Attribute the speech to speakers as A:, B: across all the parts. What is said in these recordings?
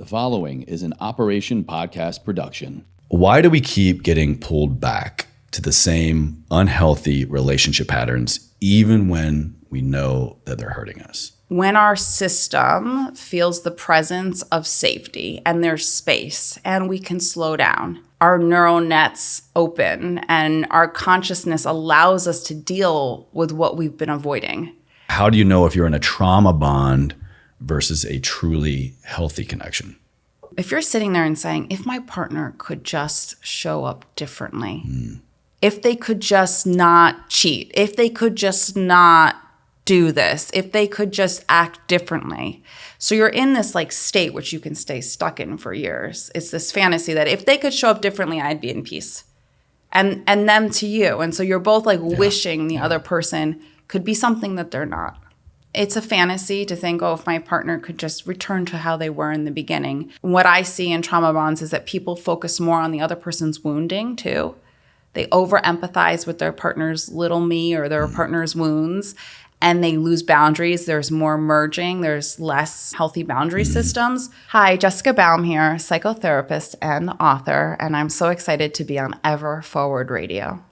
A: The following is an Operation Podcast production.
B: Why do we keep getting pulled back to the same unhealthy relationship patterns, even when we know that they're hurting us?
C: When our system feels the presence of safety and there's space and we can slow down, our neural nets open and our consciousness allows us to deal with what we've been avoiding.
B: How do you know if you're in a trauma bond versus a truly healthy connection?
C: If you're sitting there and saying, if my partner could just show up differently, if they could just not cheat, if they could just not do this, if they could just act differently. So you're in this like state which you can stay stuck in for years. It's this fantasy that if they could show up differently, I'd be in peace. And them to you. And so you're both like wishing the other person could be something that they're not. It's a fantasy to think, oh, if my partner could just return to how they were in the beginning. What I see in trauma bonds is that people focus more on the other person's wounding too. They over-empathize with their partner's little me or their partner's wounds, and they lose boundaries. There's more merging. There's less healthy boundary systems. Hi, Jessica Baum here, psychotherapist and author, and I'm so excited to be on Ever Forward Radio.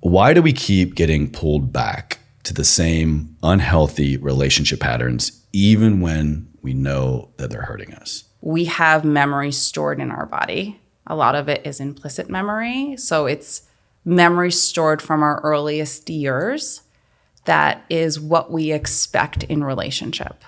B: Why do we keep getting pulled back to the same unhealthy relationship patterns, even when we know that they're hurting us?
C: We have memory stored in our body. A lot of it is implicit memory. So it's memory stored from our earliest years. That is what we expect in relationship.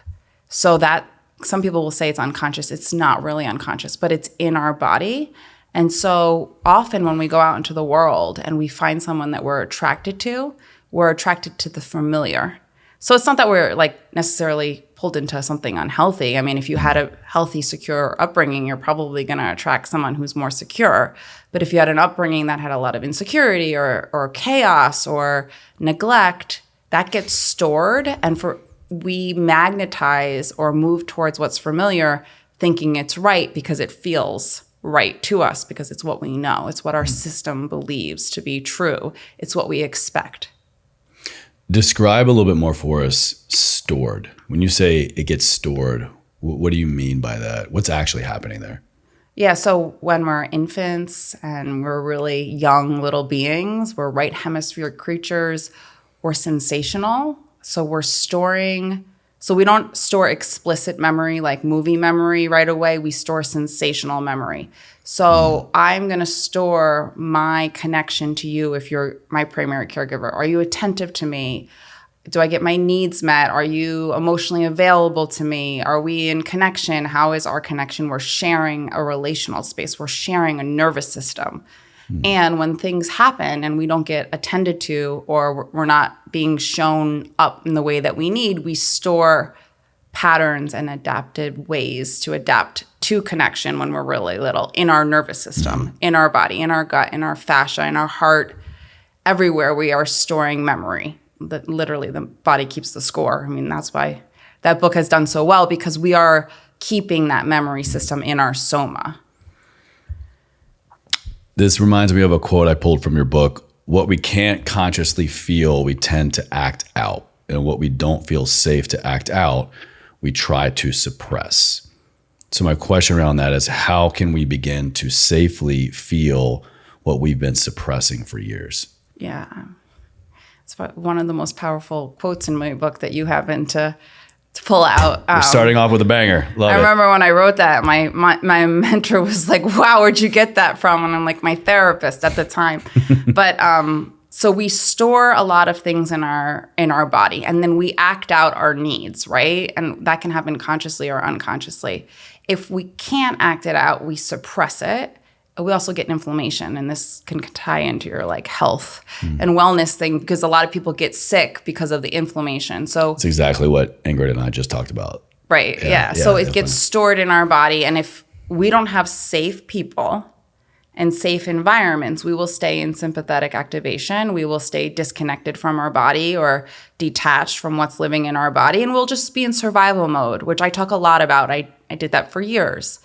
C: So that some people will say it's unconscious. It's not really unconscious, but it's in our body. And so often when we go out into the world and we find someone that we're attracted to the familiar. So it's not that we're like necessarily pulled into something unhealthy. I mean, if you had a healthy, secure upbringing, you're probably going to attract someone who's more secure. But if you had an upbringing that had a lot of insecurity or chaos or neglect, that gets stored. And we magnetize or move towards what's familiar, thinking it's right because it feels right to us, because it's what we know. It's what our system believes to be true. It's what we expect.
B: Describe a little bit more for us, stored. When you say it gets stored, what do you mean by that? What's actually happening there?
C: Yeah, so when we're infants and we're really young little beings, we're right hemisphere creatures, we're sensational. So we're storing. So we don't store explicit memory like movie memory right away. We store sensational memory. So I'm going to store my connection to you if you're my primary caregiver. Are you attentive to me? Do I get my needs met? Are you emotionally available to me? Are we in connection? How is our connection? We're sharing a relational space. We're sharing a nervous system. And when things happen and we don't get attended to or we're not being shown up in the way that we need, we store patterns and adapted ways to adapt to connection when we're really little in our nervous system, in our body, in our gut, in our fascia, in our heart. Everywhere we are storing memory. Literally, the body keeps the score. I mean, that's why that book has done so well, because we are keeping that memory system in our soma.
B: This reminds me of a quote I pulled from your book. What we can't consciously feel, we tend to act out. And what we don't feel safe to act out, we try to suppress. So my question around that is, how can we begin to safely feel what we've been suppressing for years?
C: Yeah. It's one of the most powerful quotes in my book that you happen to pull out.
B: We're starting off with a banger. Love it.
C: I remember when I wrote that, my mentor was like, wow, where'd you get that from? And I'm like, my therapist at the time. But so we store a lot of things in our body, and then we act out our needs, right? And that can happen consciously or unconsciously. If we can't act it out, we suppress it. We also get inflammation, and this can tie into your like health and wellness thing, because a lot of people get sick because of the inflammation. So
B: it's exactly what Ingrid and I just talked about.
C: Right. Yeah. So it gets stored in our body, and if we don't have safe people and safe environments, we will stay in sympathetic activation. We will stay disconnected from our body or detached from what's living in our body, and we'll just be in survival mode, which I talk a lot about. I did that for years.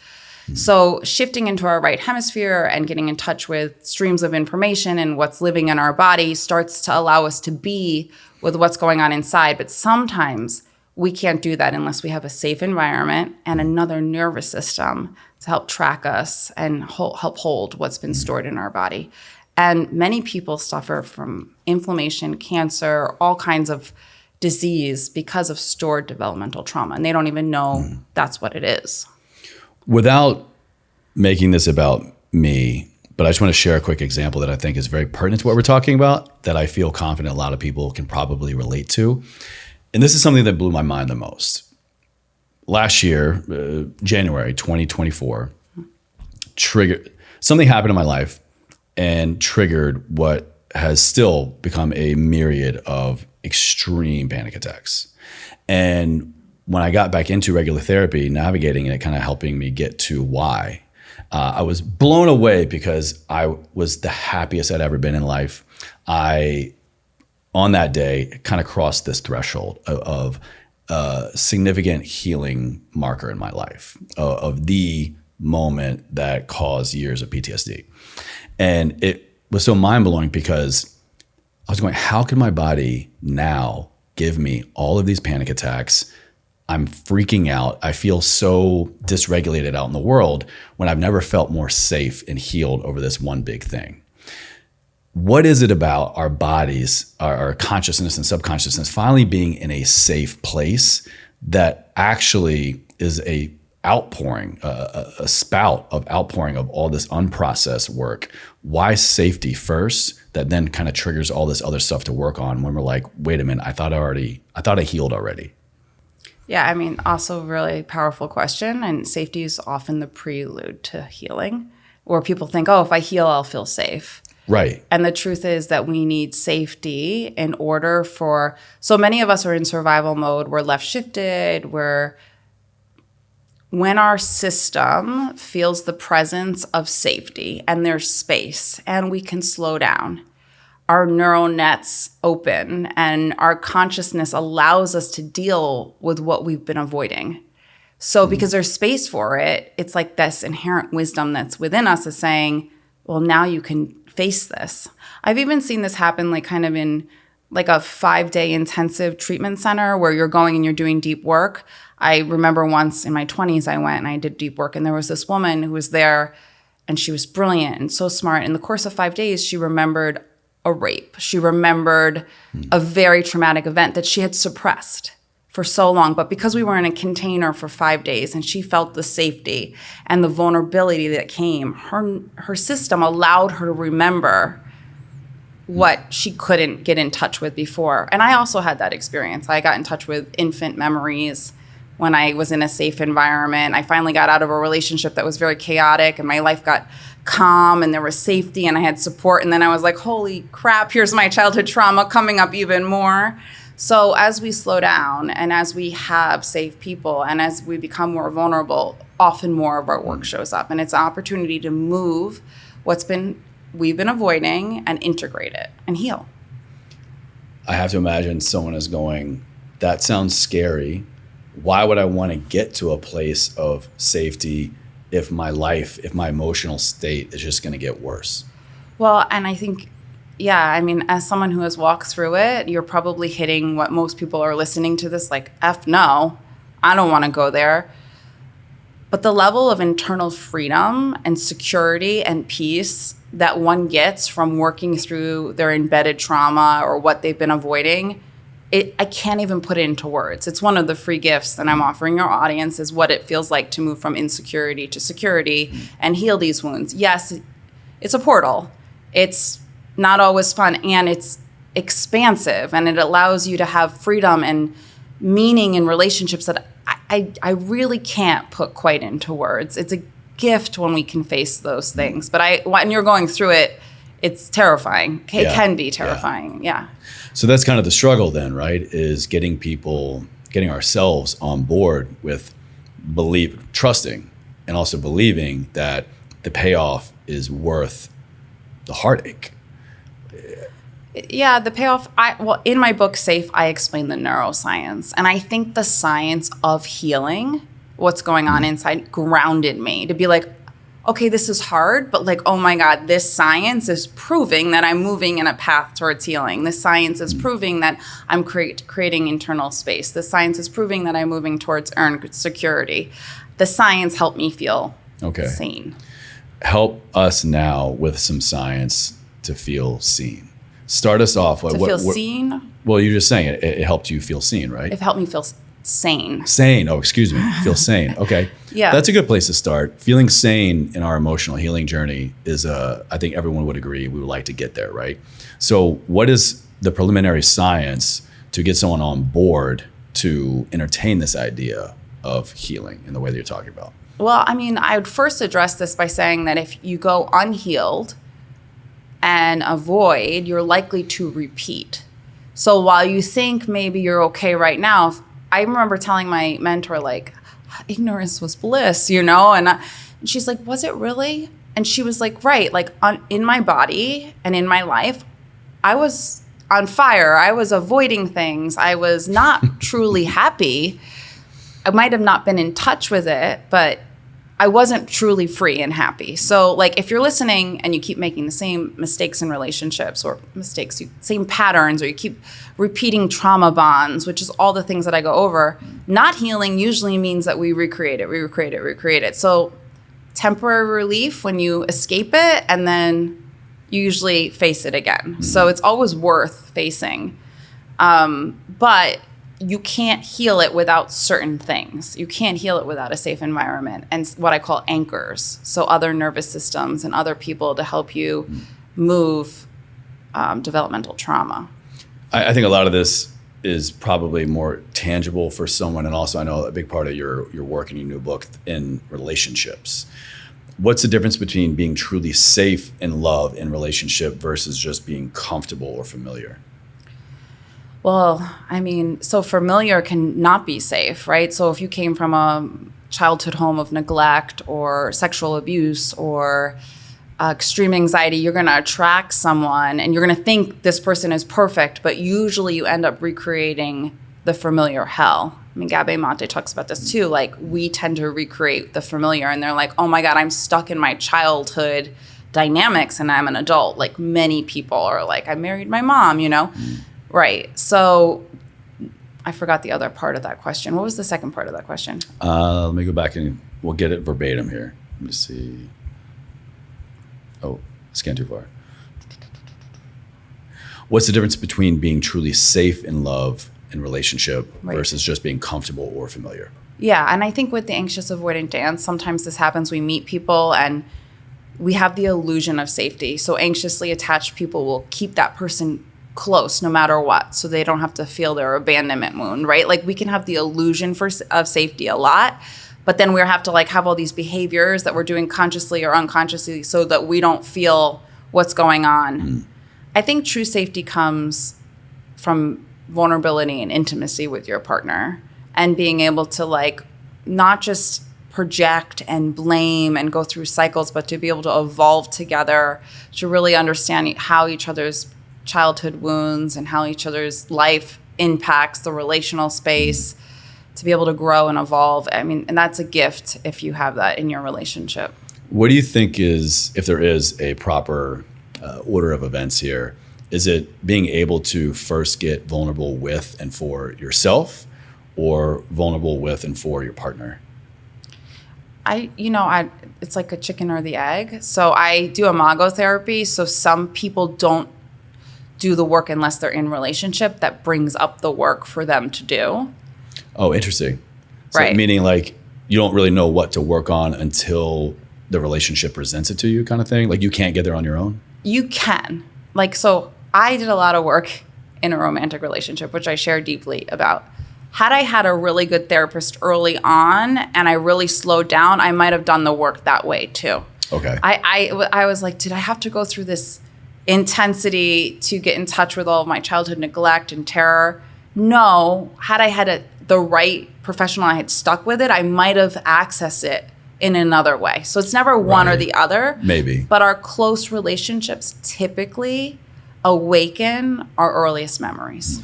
C: So shifting into our right hemisphere and getting in touch with streams of information and what's living in our body starts to allow us to be with what's going on inside. But sometimes we can't do that unless we have a safe environment and another nervous system to help track us and help hold what's been stored in our body. And many people suffer from inflammation, cancer, all kinds of disease because of stored developmental trauma. And they don't even know that's what it is.
B: Without making this about me, but I just want to share a quick example that I think is very pertinent to what we're talking about, that I feel confident a lot of people can probably relate to. And this is something that blew my mind the most. Last year, January 2024, something happened in my life and triggered what has still become a myriad of extreme panic attacks. And when I got back into regular therapy, navigating it, kind of helping me get to why, I was blown away because I was the happiest I'd ever been in life. On that day, kind of crossed this threshold of a significant healing marker in my life, of the moment that caused years of PTSD. And it was so mind-blowing because I was going, how could my body now give me all of these panic attacks? I'm freaking out. I feel so dysregulated out in the world when I've never felt more safe and healed over this one big thing. What is it about our bodies, our consciousness and subconsciousness finally being in a safe place that actually is a outpouring, a spout of outpouring of all this unprocessed work? Why safety first that then kind of triggers all this other stuff to work on when we're like, wait a minute, I thought I healed already.
C: Yeah, I mean, also really powerful question. And safety is often the prelude to healing, where people think, oh, if I heal, I'll feel safe.
B: Right.
C: And the truth is that we need safety in order for, so many of us are in survival mode. We're left shifted. When our system feels the presence of safety and there's space and we can slow down, our neural nets open and our consciousness allows us to deal with what we've been avoiding. So because there's space for it, it's like this inherent wisdom that's within us is saying, well, now you can face this. I've even seen this happen like kind of in like a 5-day intensive treatment center where you're going and you're doing deep work. I remember once in my 20s, I went and I did deep work and there was this woman who was there and she was brilliant and so smart. In the course of 5 days, she remembered a rape. She remembered a very traumatic event that she had suppressed for so long. But because we were in a container for 5 days and she felt the safety and the vulnerability that came, her system allowed her to remember what she couldn't get in touch with before. And I also had that experience. I got in touch with infant memories when I was in a safe environment. I finally got out of a relationship that was very chaotic and my life got calm and there was safety and I had support. And then I was like, holy crap, here's my childhood trauma coming up even more. So as we slow down and as we have safe people and as we become more vulnerable, often more of our work shows up. And it's an opportunity to move we've been avoiding and integrate it and heal.
B: I have to imagine someone is going, that sounds scary. Why would I want to get to a place of safety if my emotional state is just going to get worse?
C: Well, and I think, yeah, I mean, as someone who has walked through it, you're probably hitting what most people are listening to this like, F no, I don't want to go there. But the level of internal freedom and security and peace that one gets from working through their embedded trauma or what they've been avoiding, I can't even put it into words. It's one of the free gifts that I'm offering your audience is what it feels like to move from insecurity to security and heal these wounds. Yes, it's a portal. It's not always fun and it's expansive and it allows you to have freedom and meaning in relationships that I really can't put quite into words. It's a gift when we can face those things. But when you're going through it, it's terrifying. It can be terrifying. Yeah.
B: So that's kind of the struggle then, right? Is getting ourselves on board with trusting and also believing that the payoff is worth the heartache.
C: Yeah, the payoff, in my book, Safe, I explain the neuroscience. And I think the science of healing, what's going on inside, grounded me to be like, okay, this is hard, but like, oh my God, this science is proving that I'm moving in a path towards healing. This science is proving that I'm creating internal space. The science is proving that I'm moving towards earned security. The science helped me feel sane.
B: Help us now with some science to feel seen. Start us off.
C: To feel seen?
B: Well, you're just saying it helped you feel seen, right?
C: It helped me feel sane.
B: Sane. Oh, excuse me. Feel sane. Okay.
C: Yeah.
B: That's a good place to start. Feeling sane in our emotional healing journey is, I think everyone would agree, we would like to get there, right? So what is the preliminary science to get someone on board to entertain this idea of healing in the way that you're talking about?
C: Well, I mean, I would first address this by saying that if you go unhealed and avoid, you're likely to repeat. So while you think maybe you're okay right now, I remember telling my mentor, like, ignorance was bliss, and she's like, was it really? And she was like, right, like in my body and in my life, I was on fire. I was avoiding things. I was not truly happy. I might have not been in touch with it, but I wasn't truly free and happy. So like if you're listening and you keep making the same mistakes in relationships or same patterns, or you keep repeating trauma bonds, which is all the things that I go over, not healing usually means that we recreate it. So temporary relief when you escape it, and then you usually face it again. Mm-hmm. So it's always worth facing. But you can't heal it without certain things. You can't heal it without a safe environment and what I call anchors. So other nervous systems and other people to help you move developmental trauma.
B: I think a lot of this is probably more tangible for someone. And also I know a big part of your work in your new book in relationships. What's the difference between being truly safe in love in relationship versus just being comfortable or familiar?
C: Well, I mean, so familiar can not be safe, right? So if you came from a childhood home of neglect or sexual abuse or extreme anxiety, you're going to attract someone and you're going to think this person is perfect, but usually you end up recreating the familiar hell. I mean, Gabay Mate talks about this too. Like, we tend to recreate the familiar, and they're like, oh my God, I'm stuck in my childhood dynamics and I'm an adult. Like, many people are like, I married my mom, Right. So I forgot the other part of that question. What was the second part of that question?
B: Let me go back and we'll get it verbatim here. Let me see. Oh, scan too far. What's the difference between being truly safe in love and relationship versus just being comfortable or familiar?
C: Yeah. And I think with the anxious avoidant dance, sometimes this happens. We meet people and we have the illusion of safety. So anxiously attached people will keep that person close no matter what, so they don't have to feel their abandonment wound, right? Like, we can have the illusion of safety a lot, but then we have to like have all these behaviors that we're doing consciously or unconsciously so that we don't feel what's going on. I think true safety comes from vulnerability and intimacy with your partner, and being able to like not just project and blame and go through cycles, but to be able to evolve together, to really understand how each other's childhood wounds and how each other's life impacts the relational space, to be able to grow and evolve. I mean, and that's a gift if you have that in your relationship.
B: What do you think is, if there is a proper order of events here, is it being able to first get vulnerable with and for yourself, or vulnerable with and for your partner? It's like a chicken or the egg. So I do imago therapy. So some people don't do the work unless they're in relationship. That brings up the work for them to do. Oh, interesting. So
C: right.
B: Meaning like you don't really know what to work on until the relationship presents it to you, kind of thing? Like, you can't get there on your own?
C: You can. Like, so I did a lot of work in a romantic relationship, which I share deeply about. Had I had a really good therapist early on and I really slowed down, I might have done the work that way too.
B: Okay.
C: I was like, did I have to go through this intensity to get in touch with all of my childhood neglect and terror? No. Had I had the right professional, I had stuck with it, I might have accessed it in another way. So it's never one or the other.
B: Maybe.
C: But our close relationships typically awaken our earliest memories.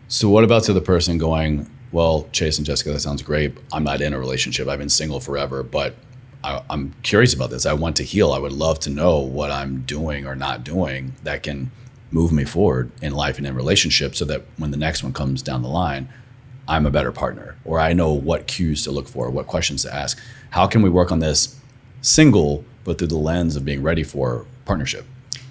B: So what about to the person going, well, Chase and Jessica, that sounds great. I'm not in a relationship. I've been single forever, but I'm curious about this. I want to heal. I would love to know what I'm doing or not doing that can move me forward in life and in relationships so that when the next one comes down the line, I'm a better partner, or I know what cues to look for, what questions to ask. How can we work on this single, but through the lens of being ready for partnership?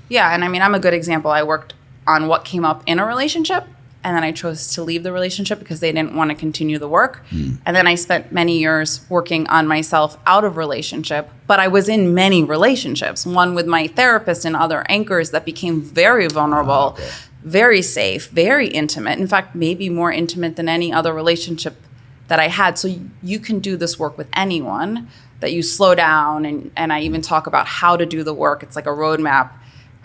C: Yeah, and I mean, I'm a good example. I worked on what came up in a relationship, and then I chose to leave the relationship because they didn't want to continue the work. And then I spent many years working on myself out of relationship, but I was in many relationships, one with my therapist and other anchors that became very vulnerable, very safe, very intimate. In fact, maybe more intimate than any other relationship that I had. So you can do this work with anyone, that you slow down, and I even talk about how to do the work. It's like a roadmap.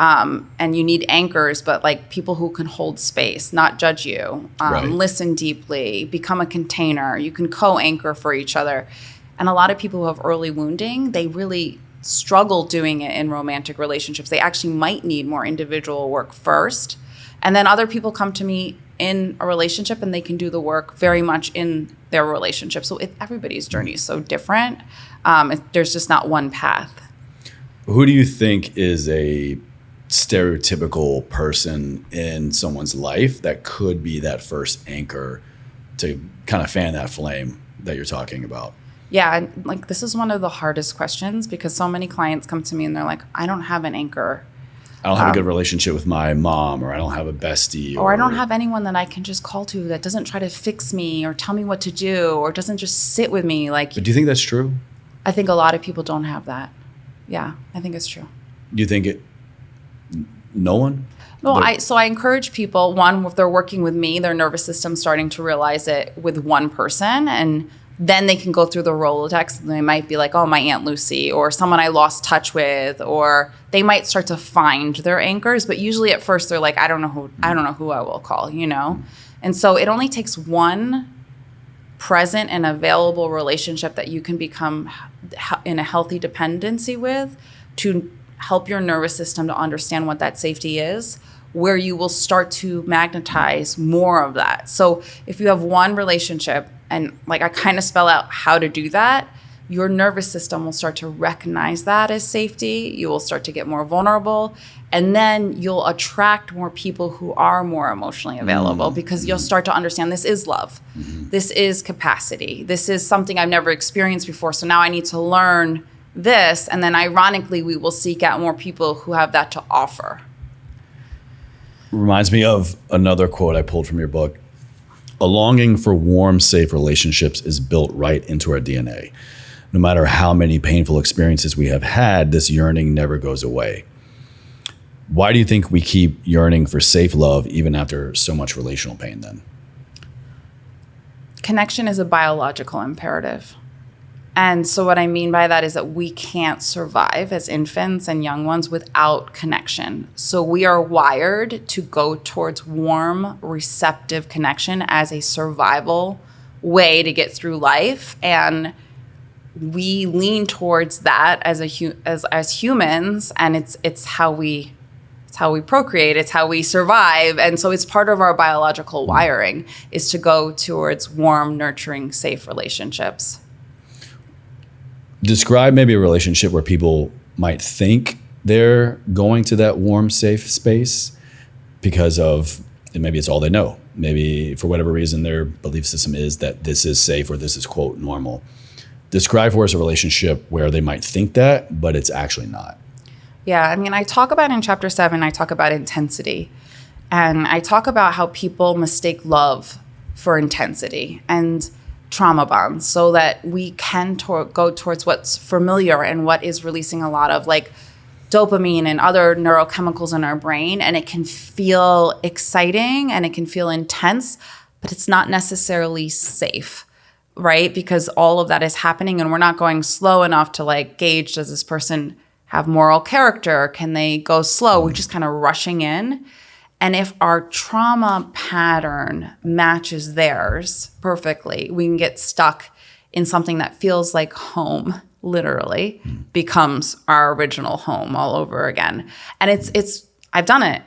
C: And you need anchors, but like people who can hold space, not judge you, listen deeply, become a container. You can co-anchor for each other. And a lot of people who have early wounding, they really struggle doing it in romantic relationships. They actually might need more individual work first. And then other people come to me in a relationship and they can do the work very much in their relationship. So everybody's journey is so different. There's just not one path.
B: Who do you think is a stereotypical person in someone's life that could be that first anchor to kind of fan that flame that you're talking about?
C: Yeah, and like this is one of the hardest questions because so many clients come to me and they're like, I don't have an anchor.
B: I don't have a good relationship with my mom, or I don't have a bestie.
C: Or I don't have anyone that I can just call to that doesn't try to fix me or tell me what to do or doesn't just sit with me. Like,
B: but do you think that's true?
C: I think a lot of people don't have that. Yeah, I think it's true.
B: Do you think no one?
C: No, I encourage people, one, if they're working with me, their nervous system's starting to realize it with one person, and then they can go through the Rolodex and they might be like, oh, my Aunt Lucy, or someone I lost touch with, or they might start to find their anchors. But usually at first they're like, I don't know who I will call, you know? And so it only takes one present and available relationship that you can become in a healthy dependency with to help your nervous system to understand what that safety is, where you will start to magnetize more of that. So if you have one relationship, and like I kind of spell out how to do that, your nervous system will start to recognize that as safety. You will start to get more vulnerable, and then you'll attract more people who are more emotionally available because you'll start to understand this is love. This is capacity. This is something I've never experienced before. So now I need to learn this. And then ironically, we will seek out more people who have that to offer.
B: Reminds me of another quote I pulled from your book. A longing for warm, safe relationships is built right into our DNA. No matter how many painful experiences we have had, this yearning never goes away. Why do you think we keep yearning for safe love even after so much relational pain then?
C: Connection is a biological imperative. And so what I mean by that is that we can't survive as infants and young ones without connection. So we are wired to go towards warm, receptive connection as a survival way to get through life. And we lean towards that as humans, and it's how we procreate, it's how we survive. And so it's part of our biological wiring is to go towards warm, nurturing, safe relationships.
B: Describe maybe a relationship where people might think they're going to that warm, safe space because of, and maybe it's all they know. Maybe for whatever reason, their belief system is that this is safe or this is, quote, normal. Describe for us a relationship where they might think that, but it's actually not.
C: Yeah, I mean, I talk about in chapter 7, I talk about intensity. And I talk about how people mistake love for intensity and trauma bonds so that we can go towards what's familiar and what is releasing a lot of like dopamine and other neurochemicals in our brain. And it can feel exciting and it can feel intense, but it's not necessarily safe, right? Because all of that is happening and we're not going slow enough to like gauge, does this person have moral character? Can they go slow? We're just kind of rushing in. And if our trauma pattern matches theirs perfectly, we can get stuck in something that feels like home, literally, becomes our original home all over again. And I've done it.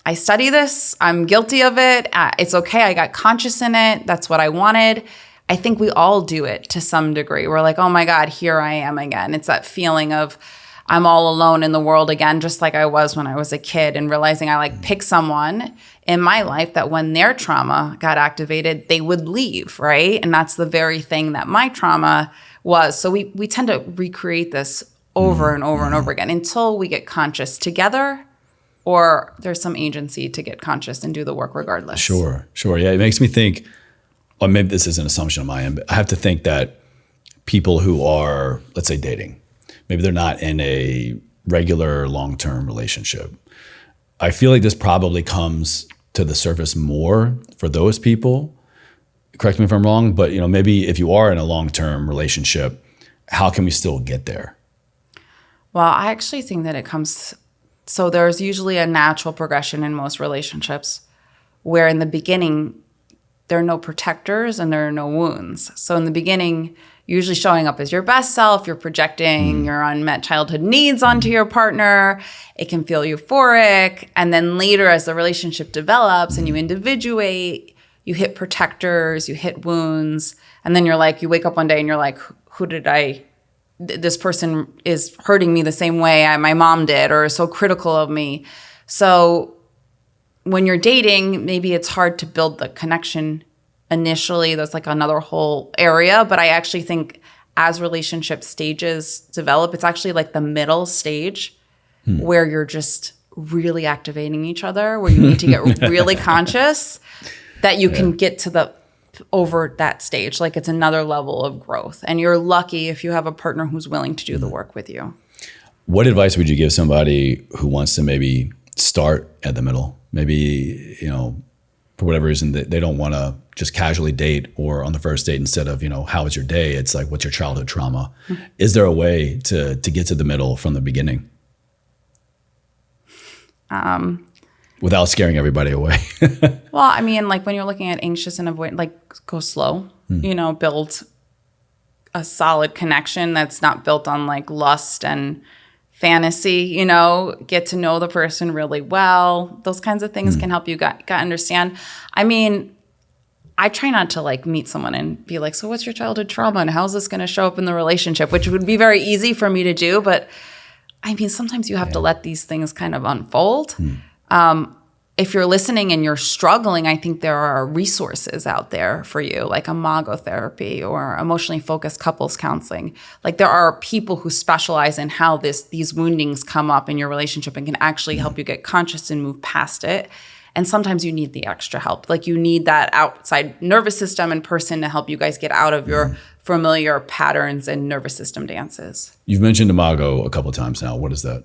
C: I study this. I'm guilty of it. It's okay. I got conscious in it. That's what I wanted. I think we all do it to some degree. We're like, oh my God, here I am again. It's that feeling of I'm all alone in the world again, just like I was when I was a kid, and realizing I like pick someone in my life that when their trauma got activated, they would leave, right? And that's the very thing that my trauma was. So we tend to recreate this over and over and over again until we get conscious together, or there's some agency to get conscious and do the work regardless.
B: Sure. Yeah, it makes me think, or maybe this is an assumption on my end, but I have to think that people who are, let's say, dating, maybe they're not in a regular long-term relationship. I feel like this probably comes to the surface more for those people. Correct me if I'm wrong, but maybe if you are in a long-term relationship, how can we still get there?
C: Well, I actually think that it comes, so there's usually a natural progression in most relationships where in the beginning, there are no protectors and there are no wounds. So in the beginning, usually showing up as your best self, you're projecting your unmet childhood needs onto your partner. It can feel euphoric. And then later, as the relationship develops and you individuate, you hit protectors, you hit wounds. And then you're like, you wake up one day and you're like, this person is hurting me the same way my mom did, or is so critical of me. So when you're dating, maybe it's hard to build the connection initially. That's like another whole area. But I actually think as relationship stages develop, it's actually like the middle stage where you're just really activating each other, where you need to get really conscious that you can get to over that stage. Like it's another level of growth. And you're lucky if you have a partner who's willing to do the work with you.
B: What advice would you give somebody who wants to maybe start at the middle? Maybe, for whatever reason, they don't want to just casually date, or on the first date, instead of, how was your day? It's like, what's your childhood trauma? Is there a way to get to the middle from the beginning? Without scaring everybody away.
C: Well, I mean, like when you're looking at anxious and avoidant, like go slow, build a solid connection that's not built on like lust and fantasy, get to know the person really well. Those kinds of things can help you understand. I mean, I try not to like meet someone and be like, so what's your childhood trauma and how's this going to show up in the relationship, which would be very easy for me to do. But I mean, sometimes you have to let these things kind of unfold. If you're listening and you're struggling, I think there are resources out there for you, like imago therapy or emotionally focused couples counseling. Like there are people who specialize in how these woundings come up in your relationship and can actually help you get conscious and move past it. And sometimes you need the extra help. Like you need that outside nervous system and person to help you guys get out of your familiar patterns and nervous system dances.
B: You've mentioned imago a couple of times now. What is that?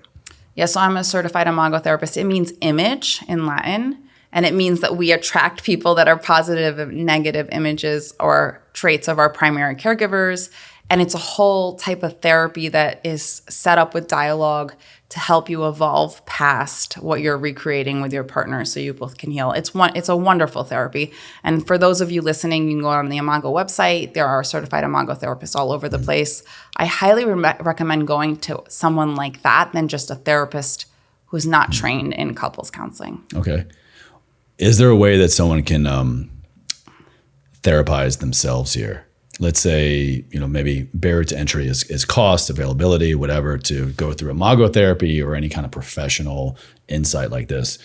C: Yeah, so I'm a certified imago therapist. It means image in Latin, and it means that we attract people that are positive and negative images or traits of our primary caregivers. And it's a whole type of therapy that is set up with dialogue to help you evolve past what you're recreating with your partner so you both can heal. It's a wonderful therapy. And for those of you listening, you can go on the Imago website. There are certified Imago therapists all over the place. I highly recommend going to someone like that than just a therapist who's not trained in couples counseling.
B: Okay. Is there a way that someone can therapize themselves here? Let's say, maybe barrier to entry is cost, availability, whatever, to go through imago therapy or any kind of professional insight like this.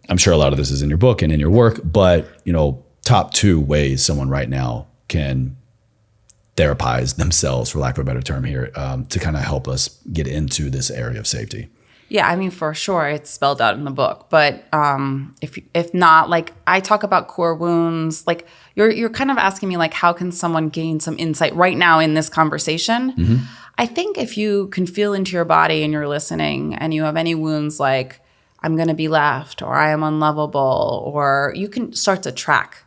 B: I'm sure a lot of this is in your book and in your work, but, top 2 ways someone right now can therapize themselves, for lack of a better term here, to kind of help us get into this area of safety.
C: Yeah, I mean, for sure, it's spelled out in the book. But if not, like I talk about core wounds, like you're kind of asking me like, how can someone gain some insight right now in this conversation? I think if you can feel into your body and you're listening and you have any wounds like I'm going to be left or I am unlovable, or you can start to track,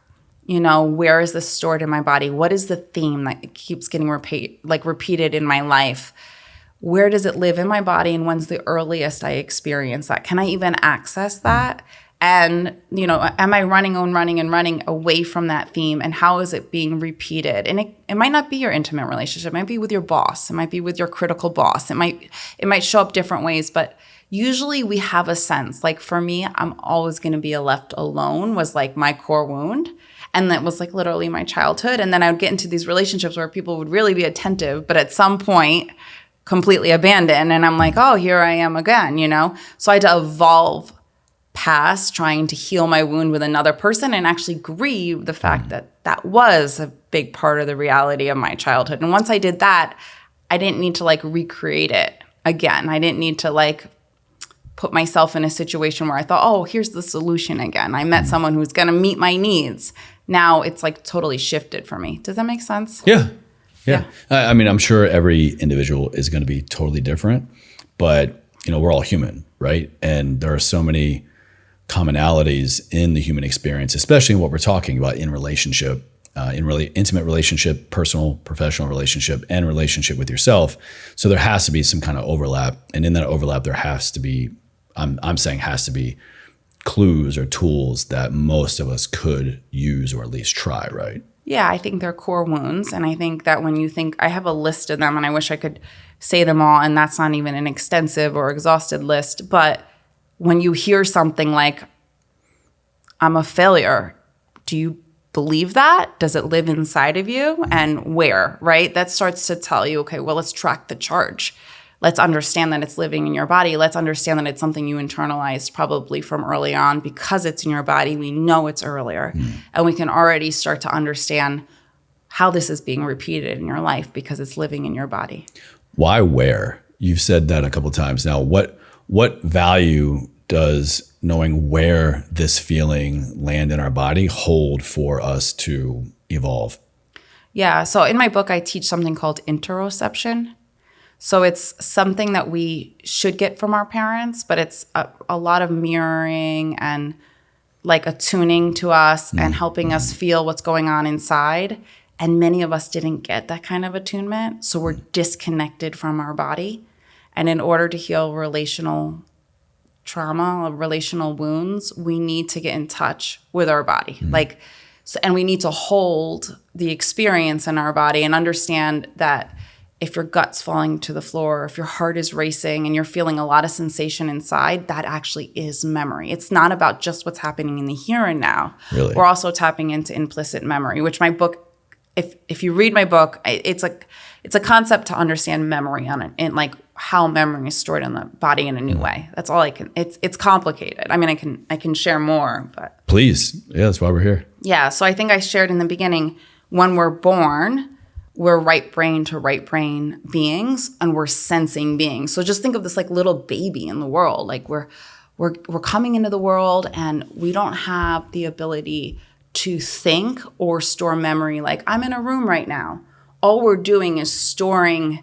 C: where is this stored in my body? What is the theme that keeps getting repeated in my life? Where does it live in my body, and when's the earliest I experience that? Can I even access that? And, am I running away from that theme, and how is it being repeated? And it might not be your intimate relationship. It might be with your boss. It might be with your critical boss. It might show up different ways, but usually we have a sense. Like for me, I'm always going to be left alone was like my core wound. And that was like literally my childhood. And then I would get into these relationships where people would really be attentive, but at some point completely abandon. And I'm like, oh, here I am again, you know? So I had to evolve past trying to heal my wound with another person and actually grieve the fact that that was a big part of the reality of my childhood. And once I did that, I didn't need to like recreate it again. I didn't need to like put myself in a situation where I thought, oh, here's the solution again. I met someone who's going to meet my needs. Now it's like totally shifted for me. Does that make sense?
B: Yeah. I mean, I'm sure every individual is going to be totally different, but you know, we're all human, right? And there are so many commonalities in the human experience, especially in what we're talking about in relationship, in really intimate relationship, personal, professional relationship, and relationship with yourself. So there has to be some kind of overlap. And in that overlap, there has to be, I'm saying has to be clues or tools that most of us could use or at least try, right?
C: Yeah, I think they're core wounds. And I think that when you think, I have a list of them and I wish I could say them all, and that's not even an extensive or exhausted list. But when you hear something like, I'm a failure, do you believe that? Does it live inside of you? And where, right? That starts to tell you, okay, well, let's track the charge. Let's understand that it's living in your body. Let's understand that it's something you internalized probably from early on. Because it's in your body, we know it's earlier. And we can already start to understand how this is being repeated in your life because it's living in your body.
B: Why where? You've said that a couple of times now. What value does knowing where this feeling land in our body hold for us to evolve?
C: Yeah. So in my book, I teach something called interoception. So it's something that we should get from our parents, but it's a lot of mirroring and like attuning to us and helping us feel what's going on inside. And many of us didn't get that kind of attunement. So we're disconnected from our body. And in order to heal relational trauma, relational wounds, we need to get in touch with our body. And we need to hold the experience in our body and understand that if your gut's falling to the floor, if your heart is racing and you're feeling a lot of sensation inside, that actually is memory. It's not about just what's happening in the here and now.
B: Really?
C: We're also tapping into implicit memory, which my book, if you read my book, it's a concept to understand memory and like how memory is stored in the body in a new way. That's all I can. It's complicated. I mean, I can share more, but
B: Please. Yeah, that's why we're here.
C: yeah. So I think I shared in the beginning, when we're born, we're right brain to right brain beings, and we're sensing beings. So just think of this like little baby in the world. Like we're coming into the world, and we don't have the ability to think or store memory. Like I'm in a room right now. All we're doing is storing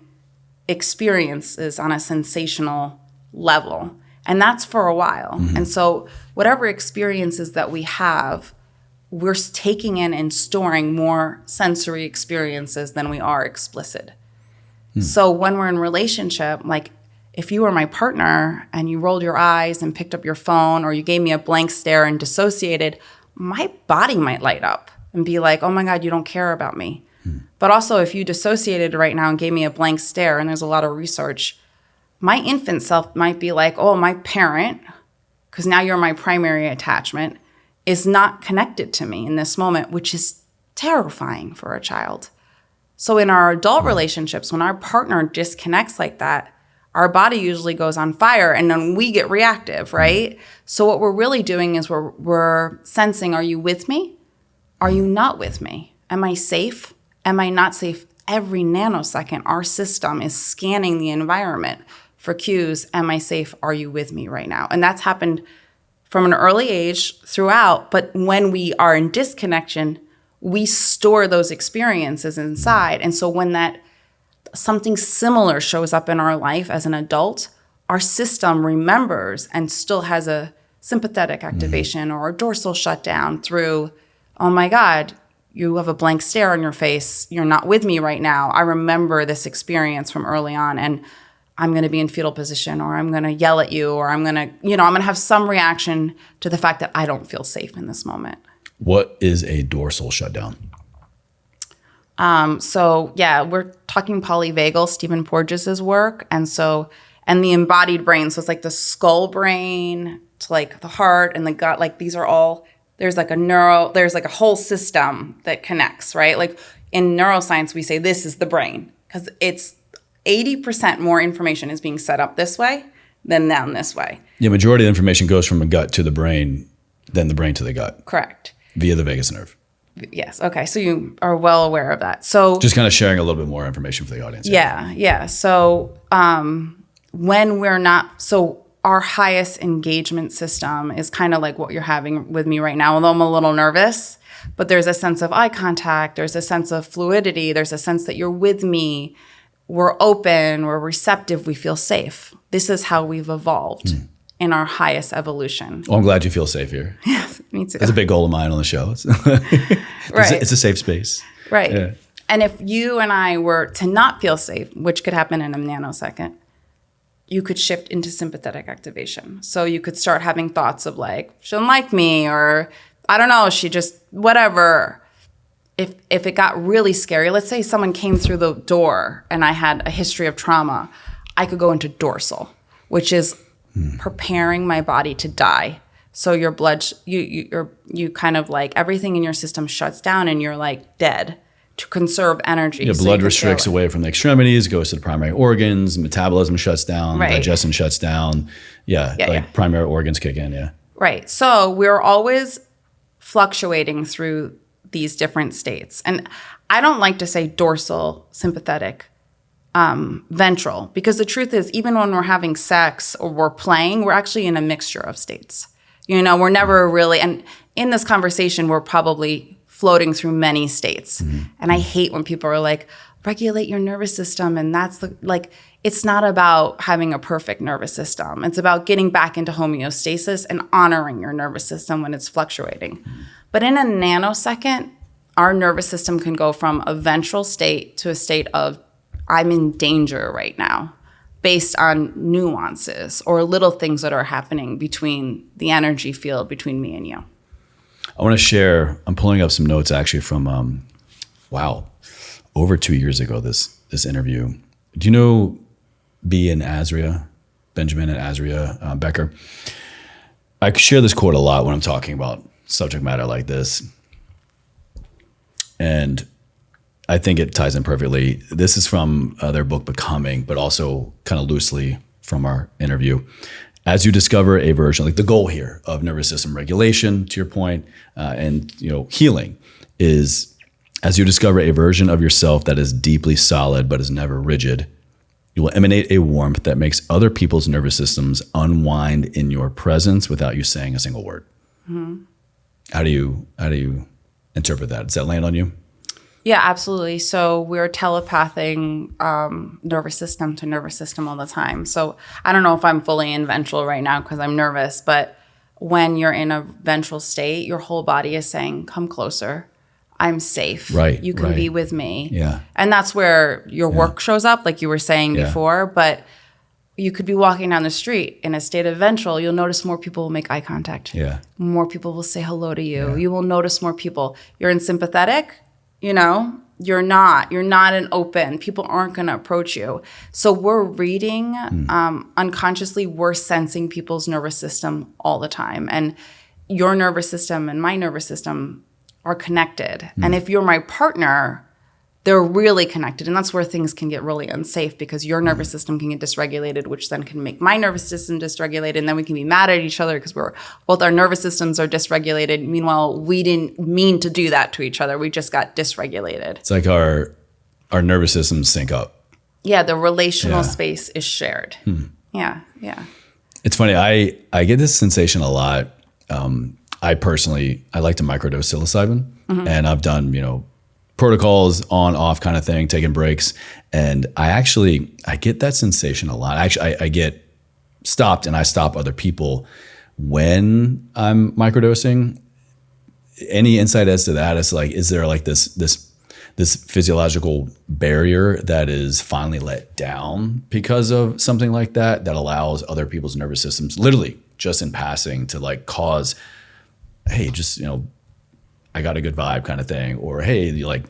C: experiences on a sensational level. And that's for a while. And so whatever experiences that we have, we're taking in and storing more sensory experiences than we are explicit. So when we're in relationship, like if you were my partner and you rolled your eyes and picked up your phone, or you gave me a blank stare and dissociated, my body might light up and be like, oh my God, you don't care about me. But also if you dissociated right now and gave me a blank stare, and there's a lot of research, my infant self might be like, oh, my parent, because now you're my primary attachment, is not connected to me in this moment, which is terrifying for a child. So in our adult relationships, when our partner disconnects like that, our body usually goes on fire, and then we get reactive, right? So what we're really doing is we're sensing, are you with me? Are you not with me? Am I safe? Am I not safe? Every nanosecond, our system is scanning the environment for cues. Am I safe? Are you with me right now? And that's happened from an early age throughout. But when we are in disconnection, we store those experiences inside. And so when that something similar shows up in our life as an adult, our system remembers and still has a sympathetic activation or a dorsal shutdown through, oh my God, you have a blank stare on your face. You're not with me right now. I remember this experience from early on, and I'm going to be in fetal position, or I'm going to yell at you, or I'm going to have some reaction to the fact that I don't feel safe in this moment.
B: What is a dorsal shutdown?
C: So yeah, we're talking polyvagal, Stephen Porges' work. And the embodied brain. So it's like the skull brain to like the heart and the gut, like these are all there's like a whole system that connects, right? Like in neuroscience, we say this is the brain because it's 80% more information is being set up this way than down this way.
B: Yeah, majority of the information goes from the gut to the brain, then the brain to the gut.
C: Correct.
B: Via the vagus nerve.
C: Yes. Okay. So you are well aware of that. So
B: just kind of sharing a little bit more information for the audience.
C: Yeah. So when we're not, so our highest engagement system is kind of like what you're having with me right now, although I'm a little nervous, but there's a sense of eye contact. There's a sense of fluidity. There's a sense that you're with me. We're open. We're receptive. We feel safe. This is how we've evolved in our highest evolution.
B: Well, I'm glad you feel safe here.
C: Yes, me too.
B: That's a big goal of mine on the show.
C: Right.
B: It's a safe space.
C: Right.
B: Yeah.
C: And if you and I were to not feel safe, which could happen in a nanosecond, you could shift into sympathetic activation. So you could start having thoughts of like, she doesn't like me, or I don't know, she just, whatever. If it got really scary, let's say someone came through the door and I had a history of trauma, I could go into dorsal, which is preparing my body to die. So your blood, you kind of like everything in your system shuts down and you're like dead to conserve energy.
B: Your blood restricts away from the extremities, goes to the primary organs, metabolism shuts down, digestion shuts down. Primary organs kick in, yeah.
C: Right. So we're always fluctuating through these different states. And I don't like to say dorsal, sympathetic, ventral, because the truth is, even when we're having sex or we're playing, we're actually in a mixture of states. You know, we're never really, and in this conversation, we're probably floating through many states. Mm-hmm. And I hate when people are like, regulate your nervous system. And that's it's not about having a perfect nervous system. It's about getting back into homeostasis and honoring your nervous system when it's fluctuating. Mm-hmm. But in a nanosecond, our nervous system can go from a ventral state to a state of, I'm in danger right now, based on nuances or little things that are happening between the energy field between me and you.
B: I want to share, I'm pulling up some notes actually from, over 2 years ago, this interview. Do you know Benjamin and Azria Becker? I share this quote a lot when I'm talking about subject matter like this. And I think it ties in perfectly. This is from their book, Becoming, but also kind of loosely from our interview. As you discover a version, like the goal here of nervous system regulation, to your point, and healing is, as you discover a version of yourself that is deeply solid but is never rigid, you will emanate a warmth that makes other people's nervous systems unwind in your presence without you saying a single word. Mm-hmm. How do you interpret that? Does that land on you?
C: Yeah, absolutely. So we're telepathing nervous system to nervous system all the time. So I don't know if I'm fully in ventral right now because I'm nervous, but when you're in a ventral state, your whole body is saying, come closer. I'm safe.
B: Right.
C: You can be with me.
B: Yeah.
C: And that's where your work shows up, like you were saying before. But you could be walking down the street in a state of ventral. You'll notice more people will make eye contact.
B: Yeah.
C: More people will say hello to you.
B: Yeah.
C: You will notice more people. You're in sympathetic, you're not an open. People aren't going to approach you. So we're reading unconsciously. We're sensing people's nervous system all the time. And your nervous system and my nervous system are connected. And if you're my partner, they're really connected. And that's where things can get really unsafe because your nervous system can get dysregulated, which then can make my nervous system dysregulated. And then we can be mad at each other because both our nervous systems are dysregulated. Meanwhile, we didn't mean to do that to each other. We just got dysregulated.
B: It's like our nervous systems sync up.
C: Yeah, the relational space is shared. Yeah.
B: It's funny. I get this sensation a lot. I like to microdose psilocybin, and I've done, protocols on, off kind of thing, taking breaks. And I get that sensation a lot. Actually, I get stopped and I stop other people when I'm microdosing. Any insight as to that? It's like, is there like this physiological barrier that is finally let down because of something like that allows other people's nervous systems, literally just in passing, to like cause, hey, just, I got a good vibe kind of thing, or hey, like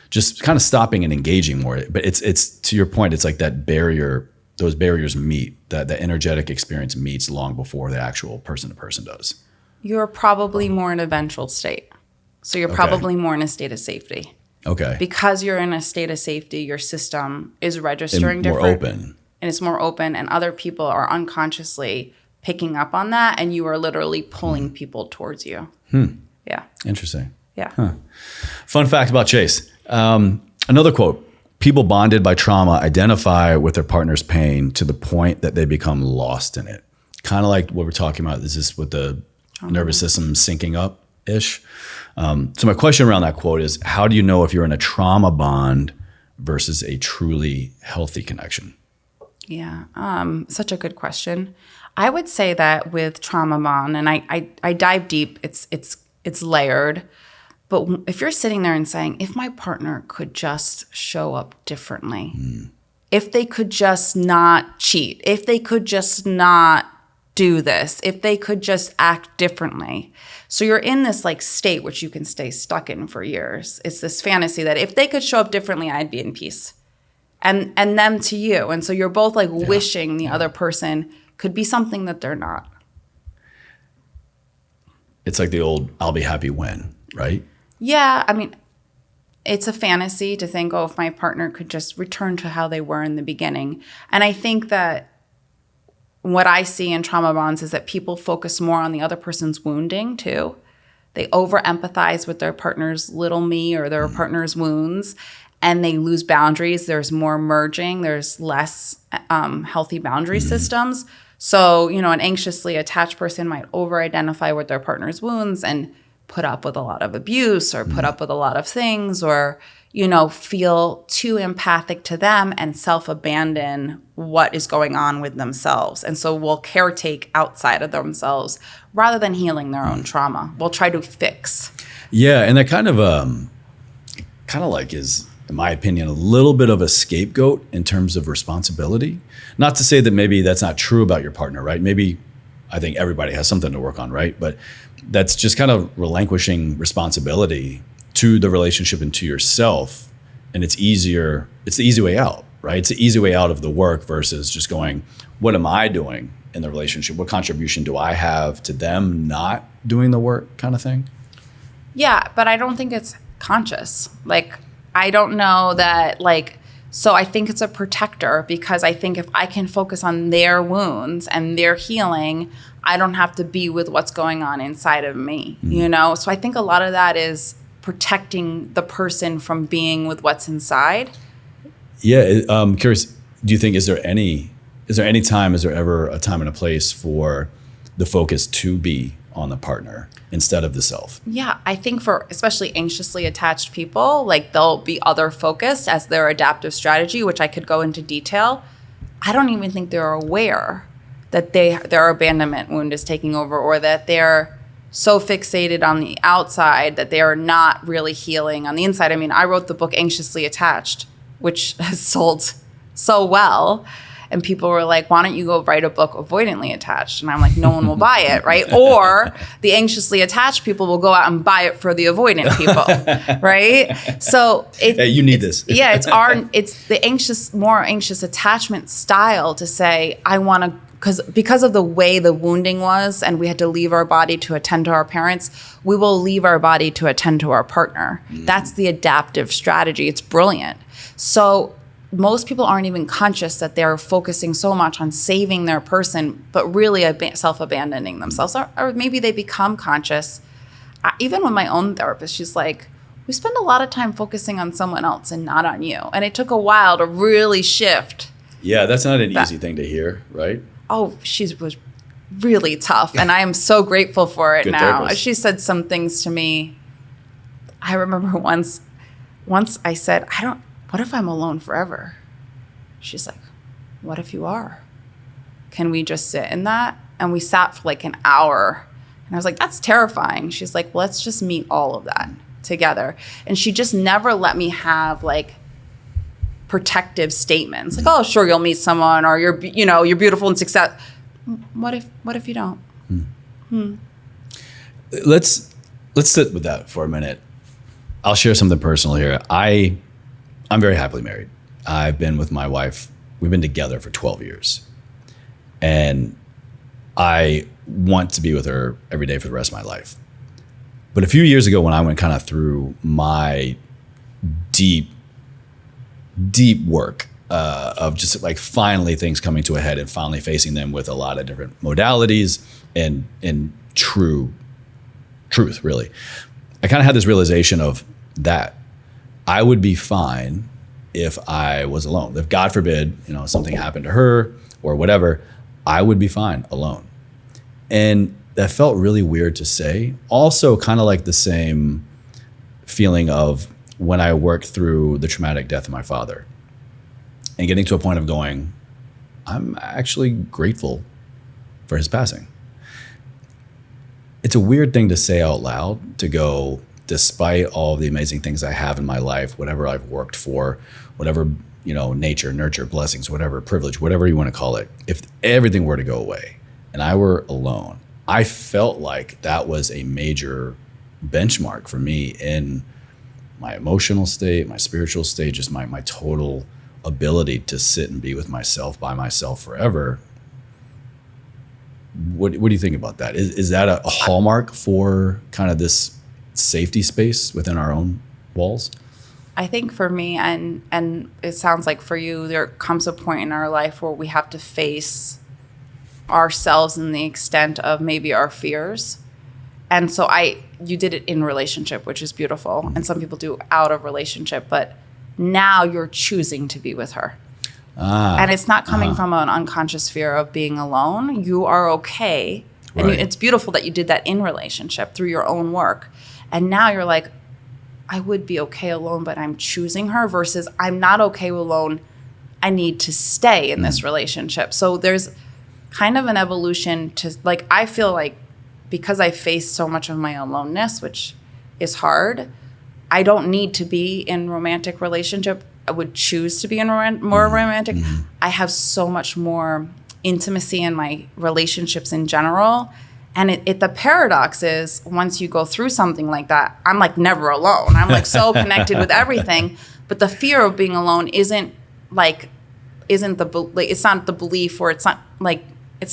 B: just kind of stopping and engaging more. But it's to your point, it's like that barrier, those barriers meet, that energetic experience meets long before the actual person to person does.
C: you're probably more in a ventral state. So you're probably more in a state of safety.
B: Okay.
C: Because you're in a state of safety, your system is registering
B: And more
C: different.
B: open.
C: And it's more open, and other people are unconsciously picking up on that, and you are literally pulling people towards you. Yeah.
B: Interesting.
C: Yeah.
B: Fun fact about Chase. Another quote. People bonded by trauma identify with their partner's pain to the point that they become lost in it. Kind of like what we're talking about. Is this with the nervous system syncing up-ish? So my question around that quote is, how do you know if you're in a trauma bond versus a truly healthy connection?
C: Yeah. Such a good question. I would say that with trauma bond, and I dive deep, it's layered. But if you're sitting there and saying, if my partner could just show up differently, if they could just not cheat, if they could just not do this, if they could just act differently. So you're in this like state which you can stay stuck in for years. It's this fantasy that if they could show up differently, I'd be in peace. And them to you. And so you're both like wishing the other person could be something that they're not.
B: It's like the old I'll be happy when, right?
C: Yeah, I mean, it's a fantasy to think, oh, if my partner could just return to how they were in the beginning. And I think that what I see in trauma bonds is that people focus more on the other person's wounding too. They over-empathize with their partner's little me or their partner's wounds, and they lose boundaries. There's more merging. There's less healthy boundary systems. So, an anxiously attached person might over-identify with their partner's wounds and put up with a lot of abuse or put up with a lot of things or, feel too empathic to them and self-abandon what is going on with themselves. And so will caretake outside of themselves rather than healing their own trauma. We'll try to fix.
B: Yeah, and that kind of like is, in my opinion, a little bit of a scapegoat in terms of responsibility. Not to say that maybe that's not true about your partner, right? Maybe I think everybody has something to work on, right? But that's just kind of relinquishing responsibility to the relationship and to yourself. And it's the easy way out, right? It's the easy way out of the work versus just going, what am I doing in the relationship? What contribution do I have to them not doing the work kind of thing?
C: Yeah, but I don't think it's conscious. Like, I don't know that, so I think it's a protector because I think if I can focus on their wounds and their healing, I don't have to be with what's going on inside of me, So I think a lot of that is protecting the person from being with what's inside.
B: Yeah, I'm curious, do you think, is there ever a time and a place for the focus to be on the partner instead of the self?
C: Yeah, I think for especially anxiously attached people, they'll be other focused as their adaptive strategy, which I could go into detail. I don't even think they're aware that their abandonment wound is taking over, or that they're so fixated on the outside that they are not really healing on the inside. I mean, I wrote the book Anxiously Attached, which has sold so well. And people were like, why don't you go write a book Avoidantly Attached? And I'm like, no one will buy it, right? Or the anxiously attached people will go out and buy it for the avoidant people, right? So
B: you need this.
C: Yeah, it's the more anxious attachment style to say, I want to, because of the way the wounding was and we had to leave our body to attend to our parents, we will leave our body to attend to our partner. That's the adaptive strategy. It's brilliant. So most people aren't even conscious that they're focusing so much on saving their person, but really self-abandoning themselves. Or maybe they become conscious. Even with my own therapist, she's like, we spend a lot of time focusing on someone else and not on you. And it took a while to really shift.
B: Yeah, that's not an easy thing to hear, right?
C: Oh, she was really tough. And I am so grateful for it
B: Good
C: now.
B: therapist.
C: She said some things to me. I remember once I said, what if I'm alone forever? She's like, what if you are? Can we just sit in that? And we sat for an hour. And I was like, that's terrifying. She's like, well, let's just meet all of that together. And she just never let me have protective statements. Oh, sure, you'll meet someone, or you're beautiful and success. What if you don't?
B: Let's sit with that for a minute. I'll share something personal here. I'm very happily married. I've been with my wife. We've been together for 12 years. And I want to be with her every day for the rest of my life. But a few years ago, when I went kind of through my deep work of just like finally things coming to a head and finally facing them with a lot of different modalities and truth, really, I kind of had this realization of that I would be fine if I was alone. If God forbid, something happened to her or whatever, I would be fine alone. And that felt really weird to say. Also kind of like the same feeling of when I worked through the traumatic death of my father and getting to a point of going, I'm actually grateful for his passing. It's a weird thing to say out loud, to go, despite all the amazing things I have in my life, whatever I've worked for, whatever, nature, nurture, blessings, whatever, privilege, whatever you want to call it, if everything were to go away and I were alone, I felt like that was a major benchmark for me in my emotional state, my spiritual state, just my total ability to sit and be with myself by myself forever. What do you think about that? Is that a hallmark for kind of this safety space within our own walls?
C: I think for me, and it sounds like for you, there comes a point in our life where we have to face ourselves in the extent of maybe our fears. And so you did it in relationship, which is beautiful. And some people do out of relationship, but now you're choosing to be with her. And it's not coming from an unconscious fear of being alone. You are okay. And
B: Right.
C: it's beautiful that you did that in relationship through your own work. And now you're like, I would be okay alone, but I'm choosing her, versus I'm not okay alone. I need to stay in this relationship. So there's kind of an evolution to, like, I feel like because I face so much of my aloneness, which is hard, I don't need to be in romantic relationship. I would choose to be in more romantic. I have so much more intimacy in my relationships in general. And the paradox is, once you go through something like that, I'm like never alone. I'm like so connected with everything. But the fear of being alone isn't it's not the belief, or it's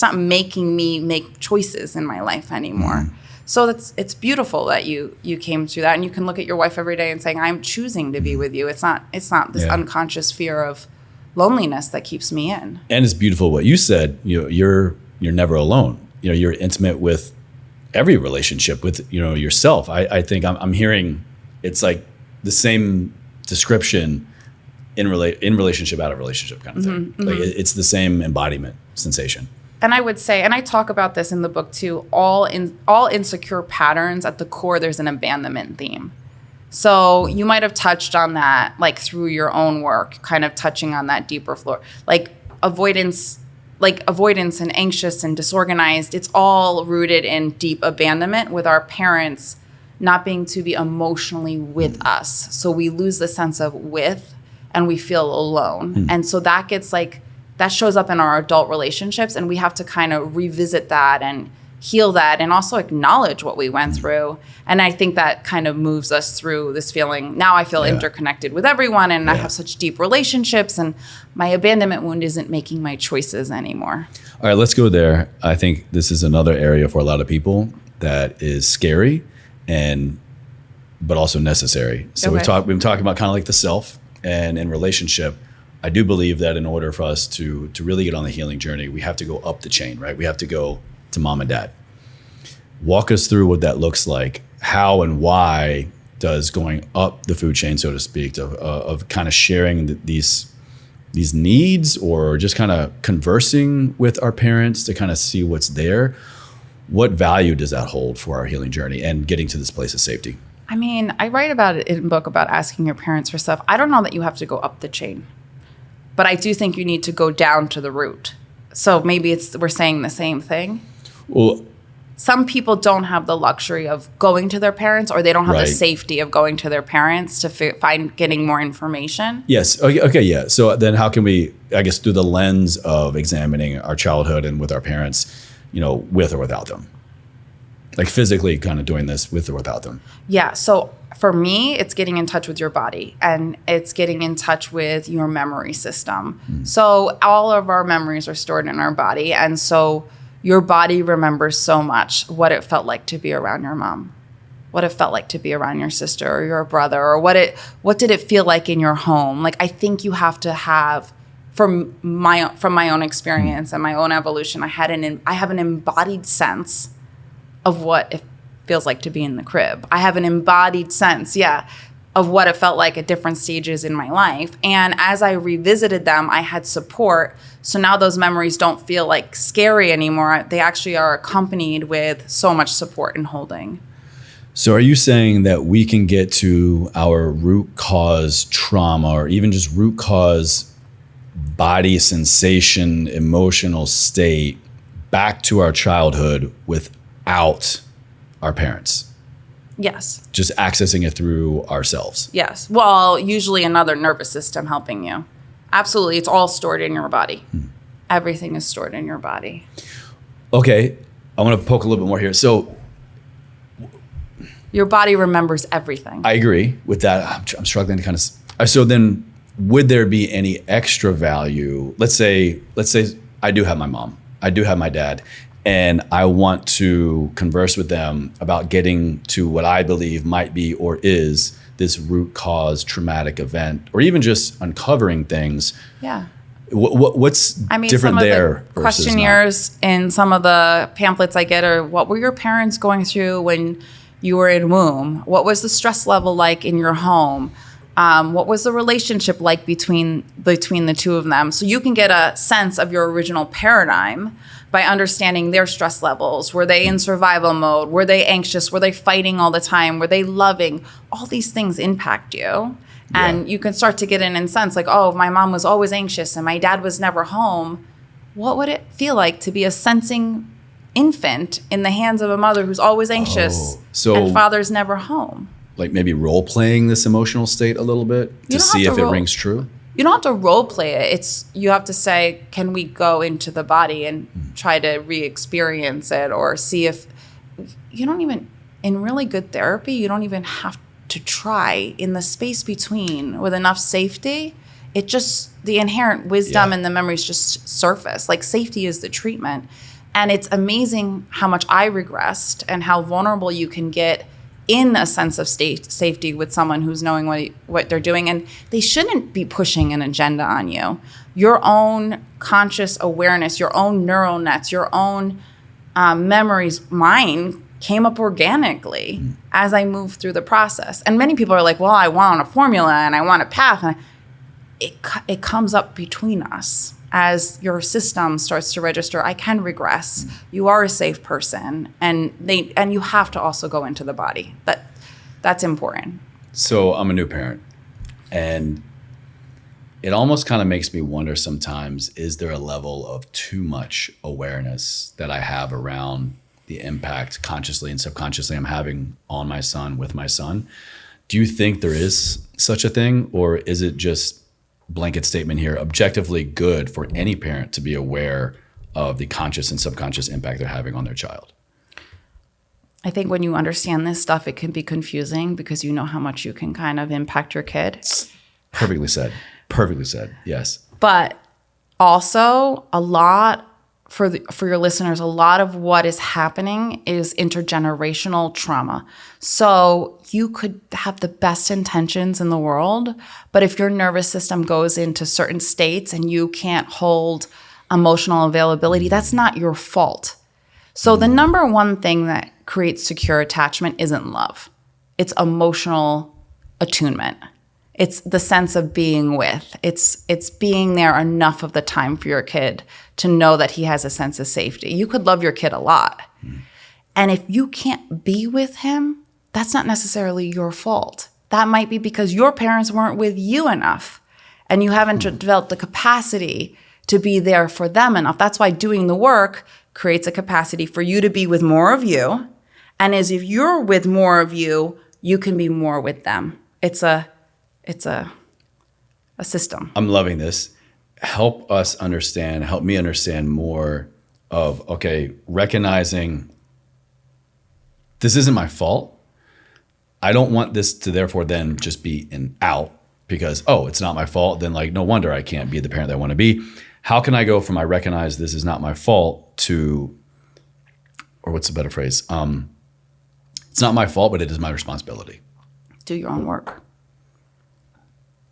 C: not making me make choices in my life anymore. So it's beautiful that you came through that, and you can look at your wife every day and saying, I'm choosing to be with you. It's not this unconscious fear of loneliness that keeps me in.
B: And it's beautiful what you said. You're never alone. You're intimate with every relationship with yourself. I think I'm hearing it's like the same description in relationship, out of relationship kind of thing. Like it's the same embodiment sensation.
C: And I would say, and I talk about this in the book too, all insecure patterns, at the core, there's an abandonment theme. So you might have touched on that, like through your own work, kind of touching on that deeper floor, like avoidance and anxious and disorganized. It's all rooted in deep abandonment with our parents not being to be emotionally with us. So we lose the sense of with, and we feel alone. And so that shows up in our adult relationships, and we have to kind of revisit that and heal that, and also acknowledge what we went through. And I think that kind of moves us through this feeling. Now I feel interconnected with everyone, and I have such deep relationships, and my abandonment wound isn't making my choices anymore.
B: All right, let's go there. I think this is another area for a lot of people that is scary but also necessary. So we've been talking about kind of like the self, and in relationship, I do believe that in order for us to really get on the healing journey, we have to go up the chain, right? We have to go to mom and dad. Walk us through what that looks like. How and why does going up the food chain, so to speak, of kind of sharing these needs, or just kind of conversing with our parents to kind of see what's there, what value does that hold for our healing journey and getting to this place of safety?
C: I mean, I write about it in a book about asking your parents for stuff. I don't know that you have to go up the chain, but I do think you need to go down to the root. So maybe we're saying the same thing.
B: Well,
C: some people don't have the luxury of going to their parents, or they don't have the safety of going to their parents to find getting more information.
B: Yes. Okay. Yeah. So then how can we, I guess, through the lens of examining our childhood and with our parents, with or without them? Like physically kind of doing this with or without them.
C: Yeah. So for me, it's getting in touch with your body, and it's getting in touch with your memory system. So all of our memories are stored in our body. And so your body remembers so much what it felt like to be around your mom, what it felt like to be around your sister or your brother, or what did it feel like in your home. Like, I think you have to have, from my own experience and my own evolution, I have an embodied sense of what it feels like to be in the crib. I have an embodied sense, of what it felt like at different stages in my life. And as I revisited them, I had support. So now those memories don't feel like scary anymore. They actually are accompanied with so much support and holding.
B: So are you saying that we can get to our root cause trauma, or even just root cause body sensation, emotional state, back to our childhood without our parents?
C: Yes.
B: Just accessing it through ourselves?
C: Yes. Well, usually another nervous system helping you. Absolutely. It's all stored in your body. Everything is stored in your body.
B: Okay. I want to poke a little bit more here. So
C: your body remembers everything.
B: I agree with that. I'm struggling to kind of. So then, would there be any extra value? Let's say I do have my mom, I do have my dad, and I want to converse with them about getting to what I believe might be or is this root cause traumatic event, or even just uncovering things.
C: Yeah.
B: What's different there?
C: The questionnaires in some of the pamphlets I get are, what were your parents going through when you were in womb? What was the stress level like in your home? What was the relationship like between the two of them? So you can get a sense of your original paradigm by understanding their stress levels. Were they in survival mode? Were they anxious? Were they fighting all the time? Were they loving? All these things impact you. And you can start to get in and sense like, oh, my mom was always anxious and my dad was never home. What would it feel like to be a sensing infant in the hands of a mother who's always anxious and father's never home?
B: Like maybe role playing this emotional state a little bit to see if it rings true?
C: You don't have to role play it. You have to say, can we go into the body and try to re-experience it, or see if you don't even, in really good therapy, you don't even have to try. In the space between with enough safety, it just, the inherent wisdom and the memories just surface. Like, safety is the treatment. And it's amazing how much I regressed and how vulnerable you can get in a sense of safety with someone who's knowing what they're doing. And they shouldn't be pushing an agenda on you. Your own conscious awareness, your own neural nets, your own memories, mine came up organically as I moved through the process. And many people are like, well, I want a formula and I want a path. And it comes up between us as your system starts to register, I can regress. You are a safe person. And you have to also go into the body. That's important.
B: So I'm a new parent, and it almost kind of makes me wonder sometimes, is there a level of too much awareness that I have around the impact consciously and subconsciously I'm having on my son, with my son? Do you think there is such a thing, or is it just blanket statement here, objectively good for any parent to be aware of the conscious and subconscious impact they're having on their child?
C: I think when you understand this stuff, it can be confusing because you know how much you can kind of impact your kid.
B: Perfectly said. Perfectly said. Yes.
C: But also, a lot for your listeners, a lot of what is happening is intergenerational trauma. So you could have the best intentions in the world, but if your nervous system goes into certain states and you can't hold emotional availability, that's not your fault. So the number one thing that creates secure attachment isn't love. It's emotional attunement. It's the sense of being with. It's being there enough of the time for your kid to know that he has a sense of safety. You could love your kid a lot. And if you can't be with him, that's not necessarily your fault. That might be because your parents weren't with you enough and you haven't developed the capacity to be there for them enough. That's why doing the work creates a capacity for you to be with more of you. And as if you're with more of you, you can be more with them. It's a system.
B: I'm loving this. Help me understand more of, okay, recognizing this isn't my fault. I don't want this to therefore then just be an out because, oh, it's not my fault. Then like, no wonder I can't be the parent that I want to be. How can I go from I recognize this is not my fault to or what's a better phrase? It's not my fault, but it is my responsibility.
C: Do your own work.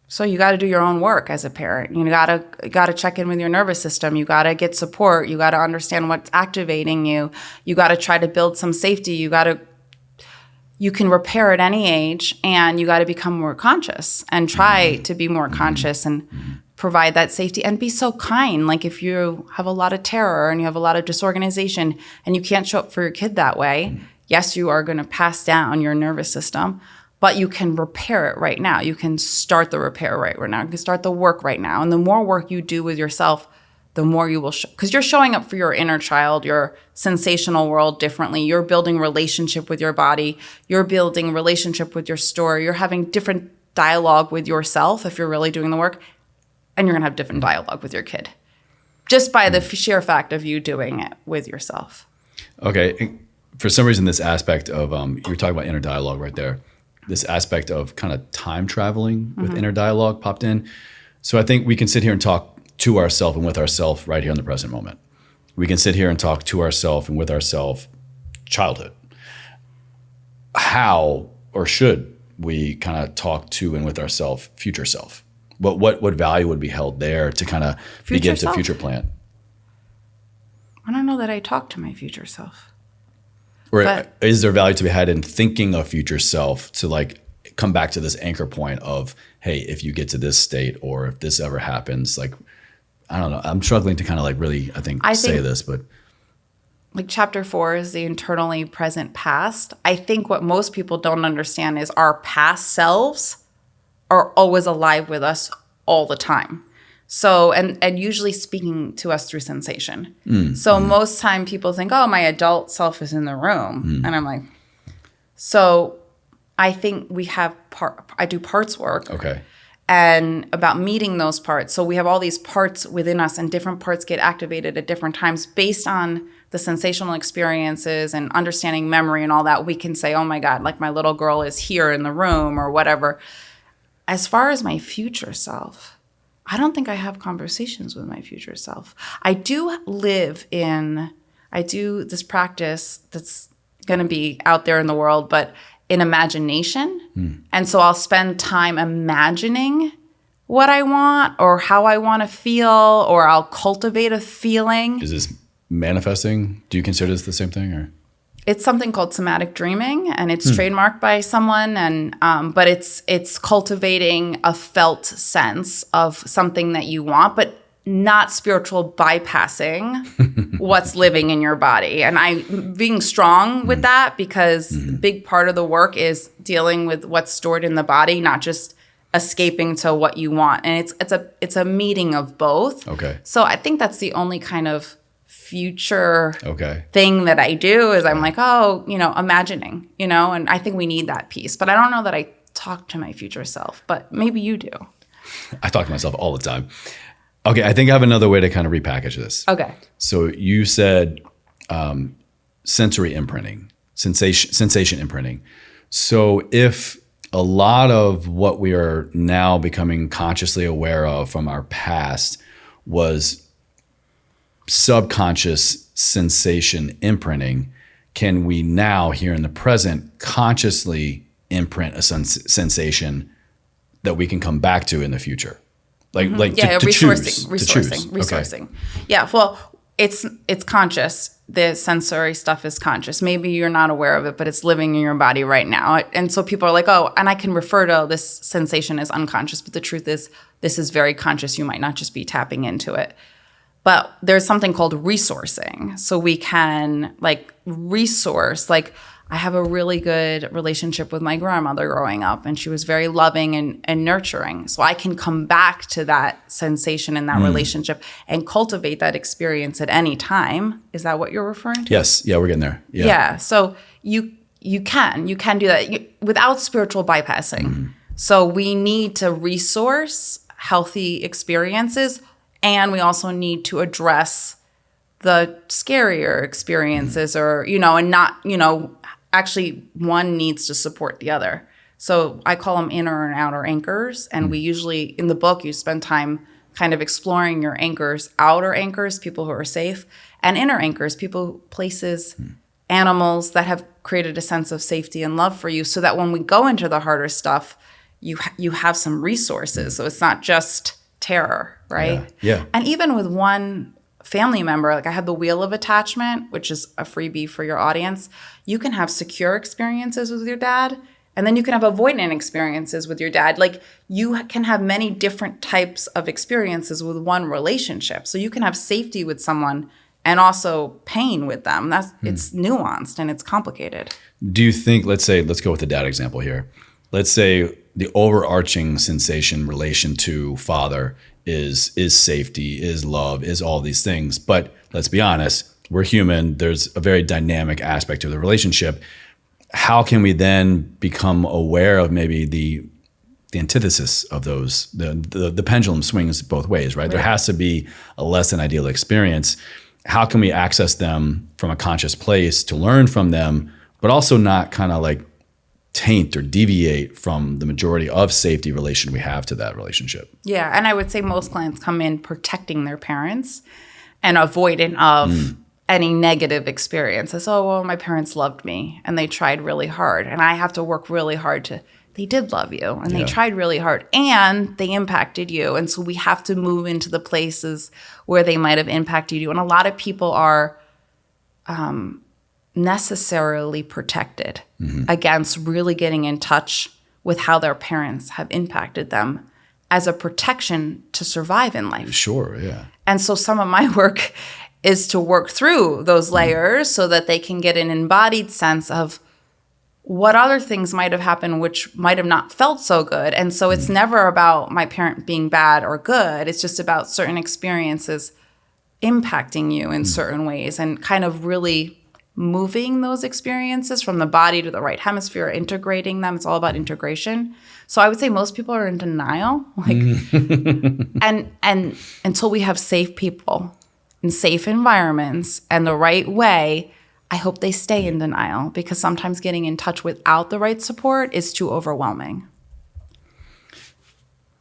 C: So you got to do your own work as a parent. You got to check in with your nervous system. You got to get support. You got to understand what's activating you. You got to try to build some safety. You can repair at any age, and you got to become more conscious and try to be more conscious and provide that safety and be so kind. Like if you have a lot of terror and you have a lot of disorganization and you can't show up for your kid that way, yes, you are going to pass down your nervous system, but you can repair it right now. You can start the repair right now. You can start the work right now. And the more work you do with yourself, the more you will because you're showing up for your inner child, your sensational world differently. You're building relationship with your body. You're building relationship with your story. You're having different dialogue with yourself if you're really doing the work. And you're going to have different dialogue with your kid just by the sheer fact of you doing it with yourself.
B: Okay. For some reason, this aspect of, you were talking about inner dialogue right there, this aspect of kind of time traveling with inner dialogue popped in. So I think we can sit here and talk to ourselves and with ourselves right here in the present moment. We can sit here and talk to ourselves and with ourselves childhood. How or should we kind of talk to and with ourselves future self? What value would be held there to kind of begin to future plan?
C: I don't know that I talk to my future self.
B: Or is there value to be had in thinking of future self to like come back to this anchor point of, hey, if you get to this state or if this ever happens, like, I don't know. I'm struggling to kind of like really, I think say this, but.
C: Like chapter 4 is the internally present past. I think what most people don't understand is our past selves are always alive with us all the time. So, and usually speaking to us through sensation. Most time people think, oh, my adult self is in the room. And I'm like, so I think we have I do parts work.
B: Okay.
C: And about meeting those parts. So we have all these parts within us and different parts get activated at different times based on the sensational experiences and understanding memory and all that. We can say, oh my God, like my little girl is here in the room or whatever. As far as my future self, I don't think I have conversations with my future self. I do this practice that's going to be out there in the world, but in imagination. And so I'll spend time imagining what I want or how I want to feel, or I'll cultivate a feeling.
B: Is this manifesting? Do you consider this the same thing, or?
C: It's something called somatic dreaming, and it's trademarked by someone. And but it's cultivating a felt sense of something that you want, but not spiritual bypassing what's living in your body. And I'm being strong with that because a big part of the work is dealing with what's stored in the body, not just escaping to what you want. And it's a meeting of both.
B: Okay.
C: So I think that's the only kind of future
B: okay.
C: thing that I do is I'm like, oh, imagining, and I think we need that piece. But I don't know that I talk to my future self, but maybe you do.
B: I talk to myself all the time. Okay, I think I have another way to kind of repackage this.
C: Okay.
B: So you said sensory imprinting, sensation imprinting. So if a lot of what we are now becoming consciously aware of from our past was subconscious sensation imprinting, can we now, here in the present, consciously imprint a sensation that we can come back to in the future? To
C: resourcing.
B: Okay.
C: Yeah, well, it's conscious. The sensory stuff is conscious. Maybe you're not aware of it, but it's living in your body right now. And so people are like, oh, and I can refer to this sensation as unconscious, but the truth is this is very conscious. You might not just be tapping into it. But there's something called resourcing. So we can resource, I have a really good relationship with my grandmother growing up, and she was very loving and nurturing. So I can come back to that sensation and that relationship and cultivate that experience at any time. Is that what you're referring to?
B: Yes. Yeah, we're getting there.
C: Yeah. So you can do that without spiritual bypassing. So we need to resource healthy experiences, and we also need to address the scarier experiences and not, actually one needs to support the other. So I call them inner and outer anchors. And we usually, in the book, you spend time kind of exploring your anchors, outer anchors, people who are safe, and inner anchors, places animals that have created a sense of safety and love for you, so that when we go into the harder stuff, you have some resources. So it's not just terror, right?
B: Yeah.
C: And even with one family member, like I have the wheel of attachment, which is a freebie for your audience. You can have secure experiences with your dad, and then you can have avoidant experiences with your dad. Like you can have many different types of experiences with one relationship. So you can have safety with someone and also pain with them. It's nuanced and it's complicated.
B: Do you think, let's go with the dad example here. Let's say the overarching sensation relation to father is safety, is love, is all these things. But let's be honest, we're human. There's a very dynamic aspect to the relationship. How can we then become aware of maybe the antithesis of those? The pendulum swings both ways, right? There has to be a less than ideal experience. How can we access them from a conscious place to learn from them, but also not kind of like taint or deviate from the majority of safety relation we have to that relationship?
C: Yeah, and I would say most clients come in protecting their parents and avoidant of any negative experiences. Oh, well, my parents loved me and they tried really hard, and I have to work really hard they did love you and they tried really hard and they impacted you. And so we have to move into the places where they might have impacted you. And a lot of people are necessarily protected against really getting in touch with how their parents have impacted them as a protection to survive in life.
B: Sure, yeah.
C: And so some of my work is to work through those layers so that they can get an embodied sense of what other things might have happened which might have not felt so good. And so it's never about my parent being bad or good. It's just about certain experiences impacting you in certain ways and kind of really moving those experiences from the body to the right hemisphere, integrating them. It's all about integration. So I would say most people are in denial. And until we have safe people in safe environments and the right way, I hope they stay in denial, because sometimes getting in touch without the right support is too overwhelming.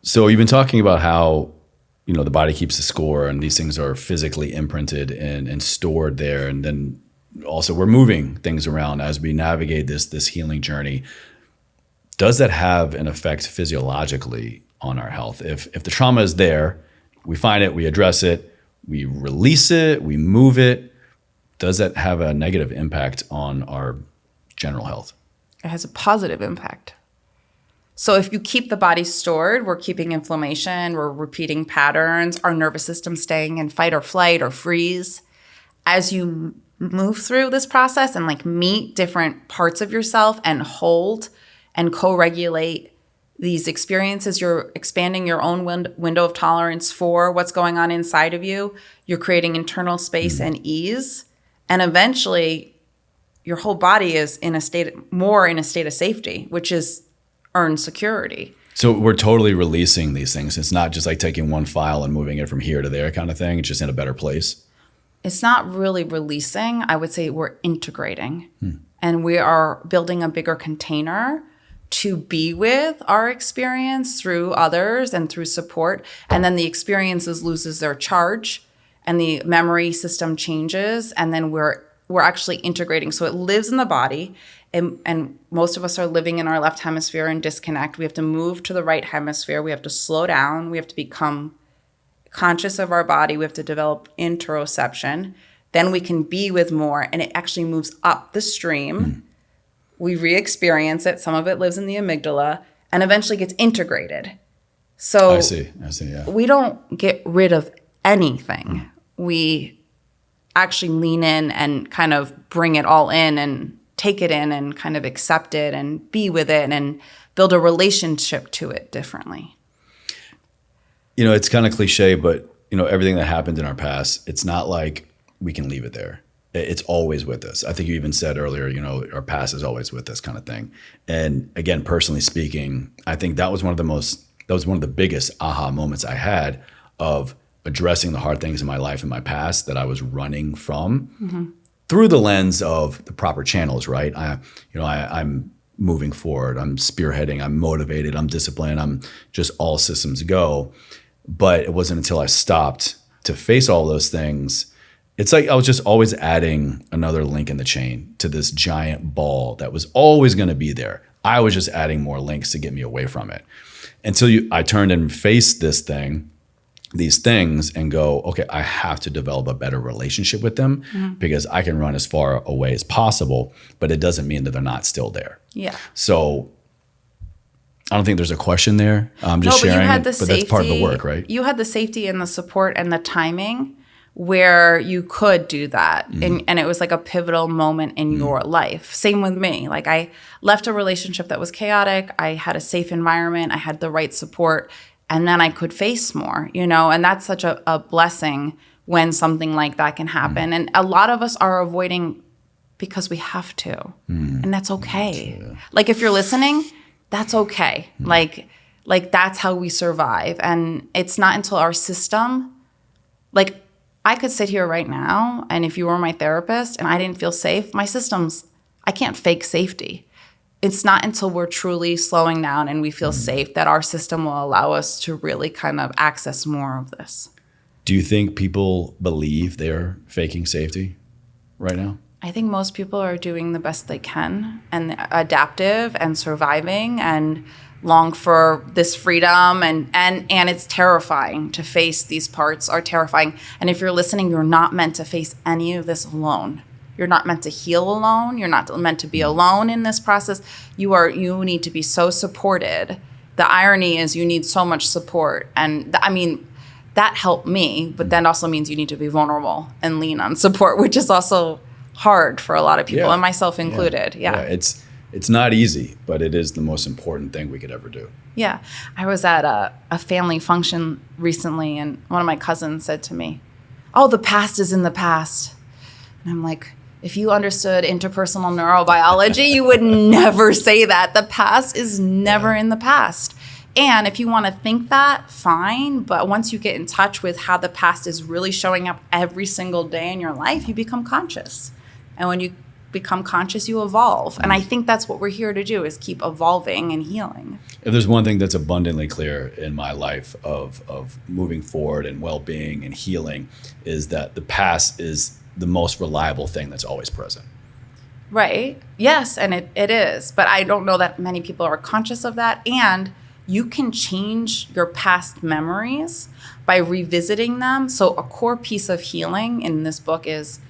B: So you've been talking about how, the body keeps the score and these things are physically imprinted and stored there. And then also we're moving things around as we navigate this healing journey. Does that have an effect physiologically on our health? If the trauma is there, we find it, we address it, we release it, we move it, does that have a negative impact on our general health?
C: It has a positive impact. So if you keep the body stored, we're keeping inflammation, we're repeating patterns, our nervous system staying in fight or flight or freeze. As you move through this process and meet different parts of yourself and hold and co-regulate these experiences, you're expanding your own window of tolerance for what's going on inside of you. You're creating internal space and ease. And eventually, your whole body is in a state of safety, which is earned security.
B: So we're totally releasing these things. It's not just like taking one file and moving it from here to there kind of thing. It's just in a better place.
C: It's not really releasing. I would say we're integrating. And we are building a bigger container to be with our experience through others and through support. And then the experiences loses their charge and the memory system changes. And then we're actually integrating. So it lives in the body. And most of us are living in our left hemisphere and disconnect. We have to move to the right hemisphere. We have to slow down. We have to become conscious of our body. We have to develop interoception. Then we can be with more. And it actually moves up the stream. We re-experience it. Some of it lives in the amygdala and eventually gets integrated. So
B: I see, yeah.
C: We don't get rid of anything. We actually lean in and kind of bring it all in and take it in and kind of accept it and be with it and build a relationship to it differently.
B: It's kind of cliche, but everything that happened in our past, it's not like we can leave it there. It's always with us. I think you even said earlier, our past is always with us kind of thing. And again, personally speaking, I think that was one of the biggest aha moments I had of addressing the hard things in my life in my past that I was running from through the lens of the proper channels, right? I'm moving forward. I'm spearheading. I'm motivated. I'm disciplined. I'm just all systems go. But it wasn't until I stopped to face all those things It's like I was just always adding another link in the chain to this giant ball that was always going to be there. I was just adding more links to get me away from it. Until I turned and faced these things and go, okay, I have to develop a better relationship with them because I can run as far away as possible, but it doesn't mean that they're not still there.
C: Yeah.
B: So I don't think there's a question there. I'm just sharing it, but that's part of the work, right?
C: You had the safety and the support and the timing where you could do that. And it was like a pivotal moment in your life. Same with me. Like I left a relationship that was chaotic. I had a safe environment. I had the right support. And then I could face more, and that's such a blessing when something like that can happen. And a lot of us are avoiding because we have to. And that's okay. Like if you're listening, that's okay. Like that's how we survive. And it's not until our system, like I could sit here right now, and if you were my therapist and I didn't feel safe, I can't fake safety. It's not until we're truly slowing down and we feel safe that our system will allow us to really kind of access more of this.
B: Do you think people believe they're faking safety right now?
C: I think most people are doing the best they can and adaptive and surviving and long for this freedom and it's terrifying to face. These parts are terrifying. And if you're listening, you're not meant to face any of this alone. You're not meant to heal alone. You're not meant to be alone in this process. You need to be so supported. The irony is you need so much support. And that helped me, but that also means you need to be vulnerable and lean on support, which is also hard for a lot of people, and myself included. Yeah.
B: It's not easy, but it is the most important thing we could ever do.
C: Yeah. I was at a family function recently, and one of my cousins said to me, "Oh, the past is in the past." And I'm like, if you understood interpersonal neurobiology, you would never say that. The past is never in the past. And if you want to think that, fine. But once you get in touch with how the past is really showing up every single day in your life, you become conscious. And when you become conscious, you evolve. And I think that's what we're here to do, is keep evolving and healing.
B: If there's one thing that's abundantly clear in my life of moving forward and well-being and healing, is that the past is the most reliable thing that's always present.
C: Right. Yes, and it is. But I don't know that many people are conscious of that. And you can change your past memories by revisiting them. So a core piece of healing in this book is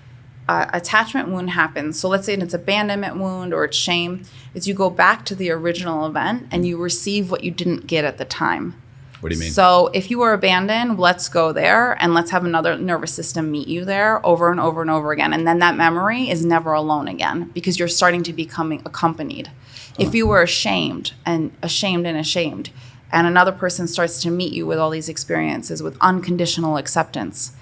C: attachment wound happens. So let's say it's abandonment wound or it's shame. Is you go back to the original event and you receive what you didn't get at the time.
B: What do you mean?
C: So if you were abandoned, let's go there and let's have another nervous system meet you there over and over and over again. And then that memory is never alone again because you're starting to become accompanied. If you were ashamed, and another person starts to meet you with all these experiences with unconditional acceptance,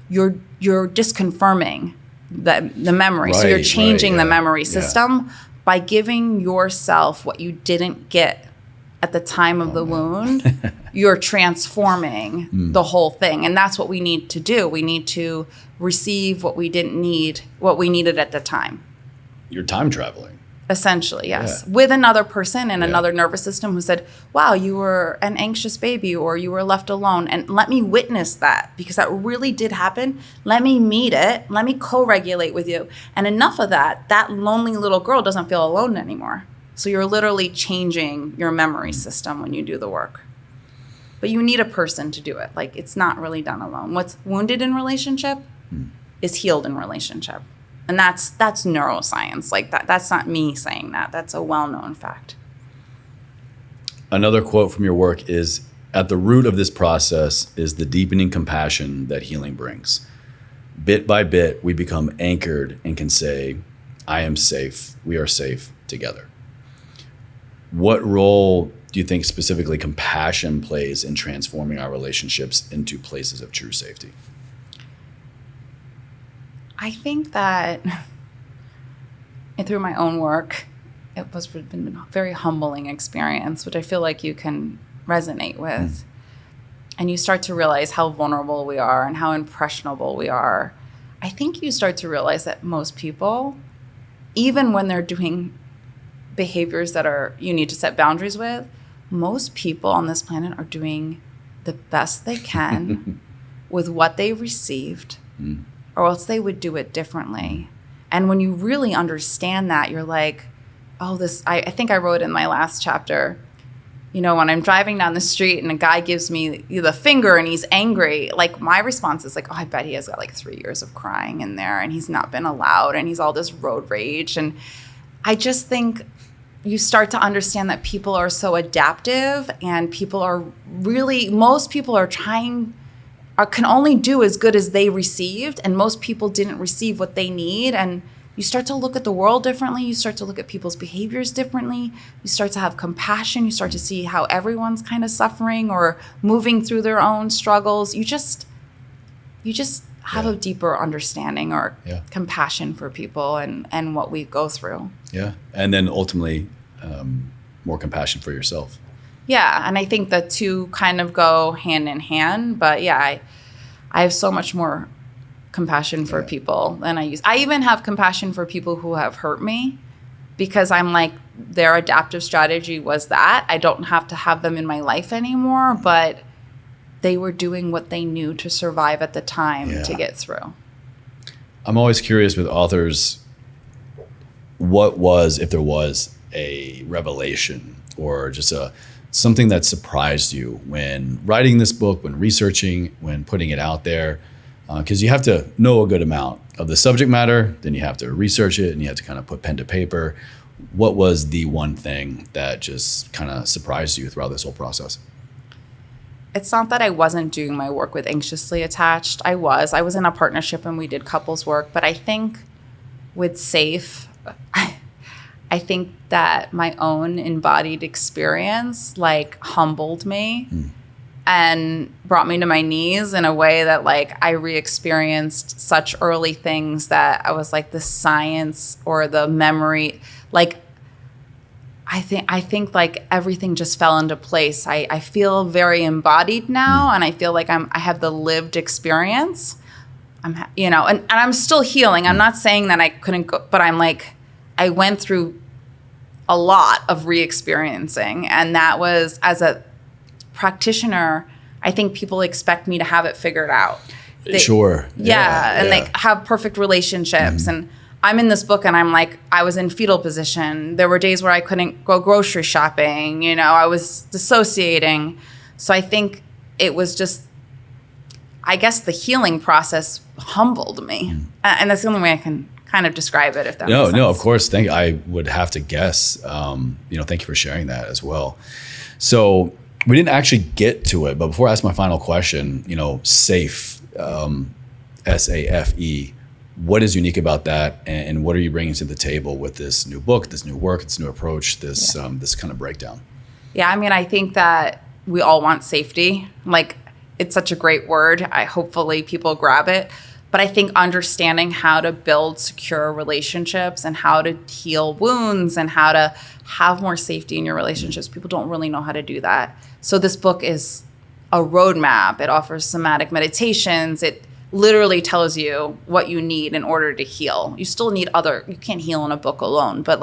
C: you're disconfirming the memory. So you're changing the memory system by giving yourself what you didn't get at the time of the wound. You're transforming the whole thing. And that's what we need to do. We need to receive what we didn't need, what we needed at the time.
B: You're time traveling.
C: Essentially, yes. Yeah. With another person in another nervous system who said, wow, you were an anxious baby or you were left alone. And let me witness that because that really did happen. Let me meet it. Let me co-regulate with you. And enough of that lonely little girl doesn't feel alone anymore. So you're literally changing your memory system when you do the work. But you need a person to do it. Like, it's not really done alone. What's wounded in relationship is healed in relationship. And that's neuroscience. Like that's not me saying that. That's a well-known fact.
B: Another quote from your work is, at the root of this process is the deepening compassion that healing brings. Bit by bit, we become anchored and can say, I am safe. We are safe together. What role do you think specifically compassion plays in transforming our relationships into places of true safety?
C: I think that through my own work, it was been a very humbling experience, which I feel like you can resonate with. And you start to realize how vulnerable we are and how impressionable we are. I think you start to realize that most people, even when they're doing behaviors that you need to set boundaries with, most people on this planet are doing the best they can with what they received or else they would do it differently. And when you really understand that, you're like, oh, I think I wrote in my last chapter, when I'm driving down the street and a guy gives me the finger and he's angry, like my response is like, oh, I bet he has got like 3 years of crying in there and he's not been allowed and he's all this road rage. And I just think you start to understand that people are so adaptive and most people can only do as good as they received, and most people didn't receive what they need. And you start to look at the world differently. You start to look at people's behaviors differently. You start to have compassion. You start to see how everyone's kind of suffering or moving through their own struggles. You just have a deeper understanding or compassion for people and what we go through.
B: Yeah. And then ultimately, more compassion for yourself.
C: Yeah. And I think the two kind of go hand in hand. But yeah, I have so much more compassion for people than I use. I even have compassion for people who have hurt me, because I'm like, their adaptive strategy was that. I don't have to have them in my life anymore, but they were doing what they knew to survive at the time to get through.
B: I'm always curious with authors, if there was a revelation or just something that surprised you when writing this book, when researching, when putting it out there. Because you have to know a good amount of the subject matter, then you have to research it, and you have to kind of put pen to paper. What was the one thing that just kind of surprised you throughout this whole process?
C: It's not that I wasn't doing my work with Anxiously Attached. I was in a partnership and we did couples work. But I think with SAFE, I think that my own embodied experience humbled me and brought me to my knees in a way that I re-experienced such early things that I was like, the science or the memory, I think everything just fell into place. I feel very embodied now, and I feel like I have the lived experience. And I'm still healing. I'm not saying that I couldn't go, but I went through a lot of re-experiencing, and that was, as a practitioner, I think people expect me to have it figured out.
B: Sure.
C: And have perfect relationships. And I'm in this book and I was in fetal position. There were days where I couldn't go grocery shopping. I was dissociating. So I think it was just, I guess the healing process humbled me. And that's the only way I can kind of describe it, if that makes sense.
B: No, of course. I would have to guess. Thank you for sharing that as well. So we didn't actually get to it, but before I ask my final question, SAFE, SAFE, what is unique about that, and what are you bringing to the table with this new book, this new work, this new approach, this kind of breakdown?
C: Yeah, I think that we all want safety. It's such a great word. Hopefully people grab it. But I think understanding how to build secure relationships and how to heal wounds and how to have more safety in your relationships, people don't really know how to do that. So this book is a roadmap. It offers somatic meditations. It literally tells you what you need in order to heal. You still need you can't heal in a book alone, but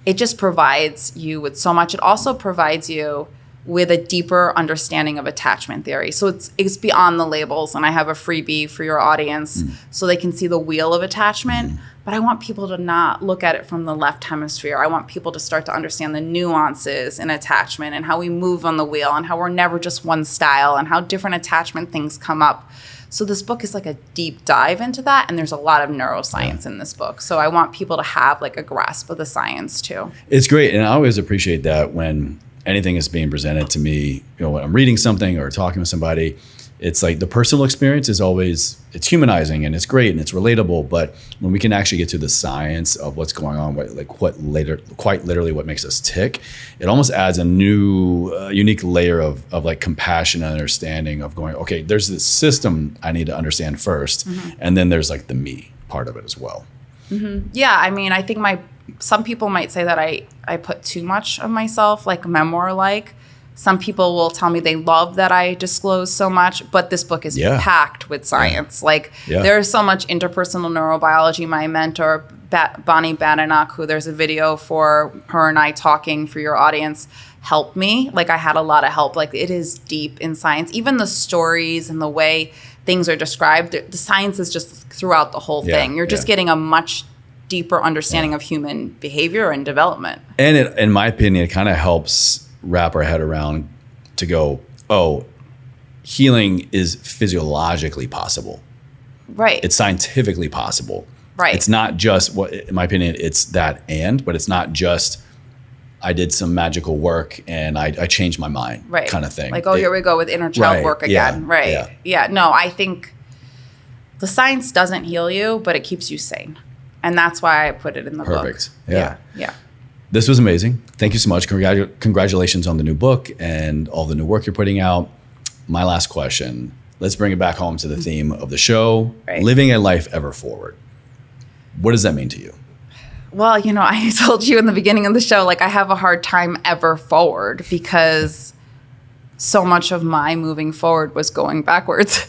C: it just provides you with so much. It also provides you with a deeper understanding of attachment theory. So it's beyond the labels, and I have a freebie for your audience so they can see the wheel of attachment. But I want people to not look at it from the left hemisphere. I want people to start to understand the nuances in attachment and how we move on the wheel and how we're never just one style and how different attachment things come up. So this book is a deep dive into that, and there's a lot of neuroscience in this book. So I want people to have a grasp of the science too. It's
B: great, and I always appreciate that when anything is being presented to me, when I'm reading something or talking with somebody, it's the personal experience is always, it's humanizing and it's great and it's relatable. But when we can actually get to the science of what's going on, quite literally what makes us tick, it almost adds a new, unique layer of compassion and understanding of going, okay, there's this system I need to understand first. And then there's the me part of it as well.
C: Yeah. I think some people might say that I put too much of myself, memoir-like. Some people will tell me they love that I disclose so much, but this book is packed with science. There's so much interpersonal neurobiology. My mentor, Bonnie Badenoch, who there's a video for her and I talking for your audience, helped me. I had a lot of help. It is deep in science. Even the stories and the way things are described. The science is just throughout the whole thing. You're just getting a much deeper understanding of human behavior and development.
B: And in my opinion, it kind of helps wrap our head around to go, oh, healing is physiologically possible.
C: Right.
B: It's scientifically possible.
C: Right.
B: It's not just what, in my opinion, it's that but it's not just I did some magical work and I changed my mind kind of thing.
C: Like, here we go with inner child work again. Yeah. No, I think the science doesn't heal you, but it keeps you sane. And that's why I put it in the book.
B: Perfect.
C: Yeah.
B: This was amazing. Thank you so much. Congratulations on the new book and all the new work you're putting out. My last question, let's bring it back home to the theme of the show, living a life ever forward. What does that mean to you?
C: Well, I told you in the beginning of the show, like I have a hard time ever forward because so much of my moving forward was going backwards,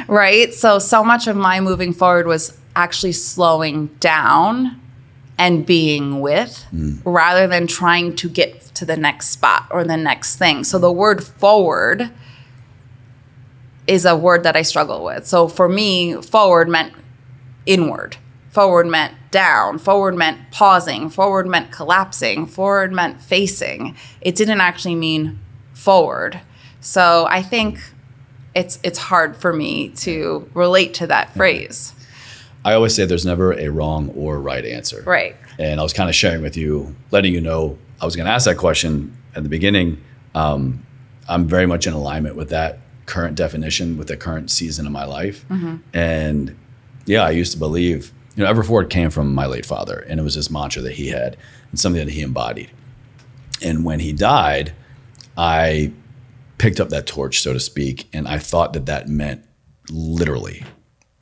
C: right? So much of my moving forward was actually slowing down and being with rather than trying to get to the next spot or the next thing. So the word forward is a word that I struggle with. So for me, forward meant inward. Forward meant down. Forward meant pausing. Forward meant collapsing. Forward meant facing. It didn't actually mean forward. So I think it's hard for me to relate to that phrase.
B: I always say there's never a wrong or right answer.
C: Right.
B: And I was kind of sharing with you, letting you know I was going to ask that question at the beginning. I'm very much in alignment with that current definition, with the current season of my life. And I used to believe, Ever Forward came from my late father, and it was this mantra that he had and something that he embodied. And when he died, I picked up that torch, so to speak, and I thought that meant literally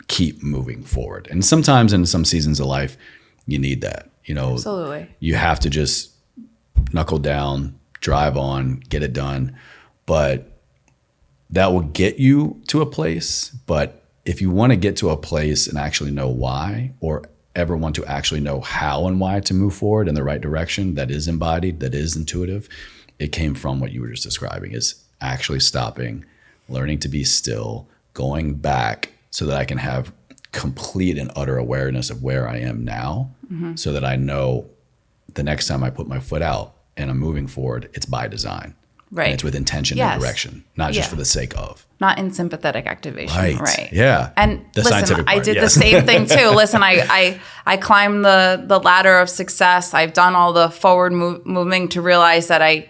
B: keep moving forward. And sometimes in some seasons of life, you need that.
C: Absolutely.
B: You have to just knuckle down, drive on, get it done. But that will get you to a place. But if you want to get to a place and actually know why, or ever want to actually know how and why to move forward in the right direction, that is embodied, that is intuitive, it came from what you were just describing, is actually stopping, learning to be still, going back so that I can have complete and utter awareness of where I am now, so that I know the next time I put my foot out and I'm moving forward, it's by design. Right. And it's with intention and direction, not just for the sake of.
C: Not in sympathetic activation. Right.
B: Yeah.
C: And
B: the
C: listen, I did the same thing too. Listen, I climbed the ladder of success. I've done all the forward moving to realize that I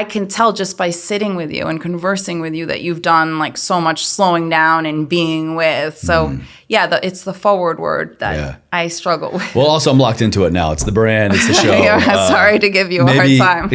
C: can tell just by sitting with you and conversing with you that you've done like so much slowing down and being with. So it's the forward word that I struggle with.
B: Well, also I'm locked into it now. It's the brand, it's the show.
C: Sorry to give you a hard time.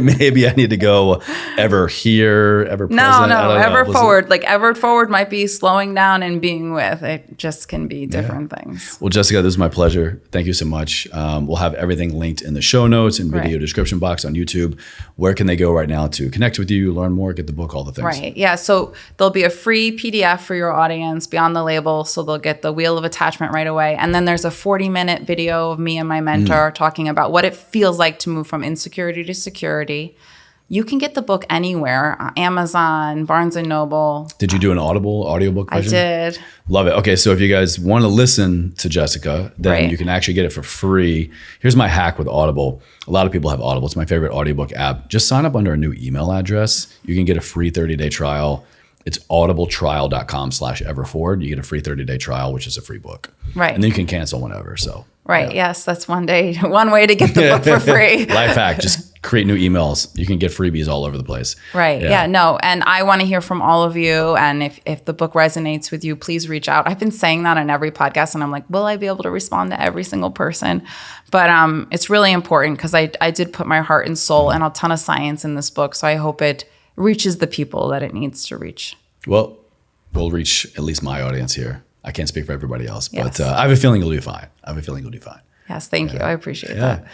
B: Maybe I need to go ever here, ever present.
C: No, ever forward. Like ever forward might be slowing down and being with. It just can be different things.
B: Well, Jessica, this is my pleasure. Thank you so much. We'll have everything linked in the show notes and video description box on YouTube. Where can they go right now to connect with you, learn more, get the book, all the things?
C: Right. Yeah. So there'll be a free PDF for your audience beyond the label. So they'll get the wheel of attachment right away. And then there's a 40-minute video of me and my mentor talking about what it feels like to move from insecurity to security. You can get the book anywhere, Amazon, Barnes & Noble.
B: Did you do an audiobook version?
C: I did.
B: Love it. Okay, so if you guys want to listen to Jessica, then you can actually get it for free. Here's my hack with Audible. A lot of people have Audible. It's my favorite audiobook app. Just sign up under a new email address. You can get a free 30-day trial. It's audibletrial.com/everforward. You get a free 30-day trial, which is a free book.
C: Right.
B: And then you can cancel whenever. So
C: Right. Yeah. Yes, that's one way to get the book for free.
B: Life hack: just create new emails. You can get freebies all over the place.
C: Right. Yeah. No. And I want to hear from all of you. And if the book resonates with you, please reach out. I've been saying that on every podcast, and I'm like, will I be able to respond to every single person? But it's really important because I did put my heart and soul and a ton of science in this book. So I hope it reaches the people that it needs to reach.
B: Well, we'll reach at least my audience here. I can't speak for everybody else, but I have a feeling you'll do fine.
C: Yes, thank you. I appreciate that.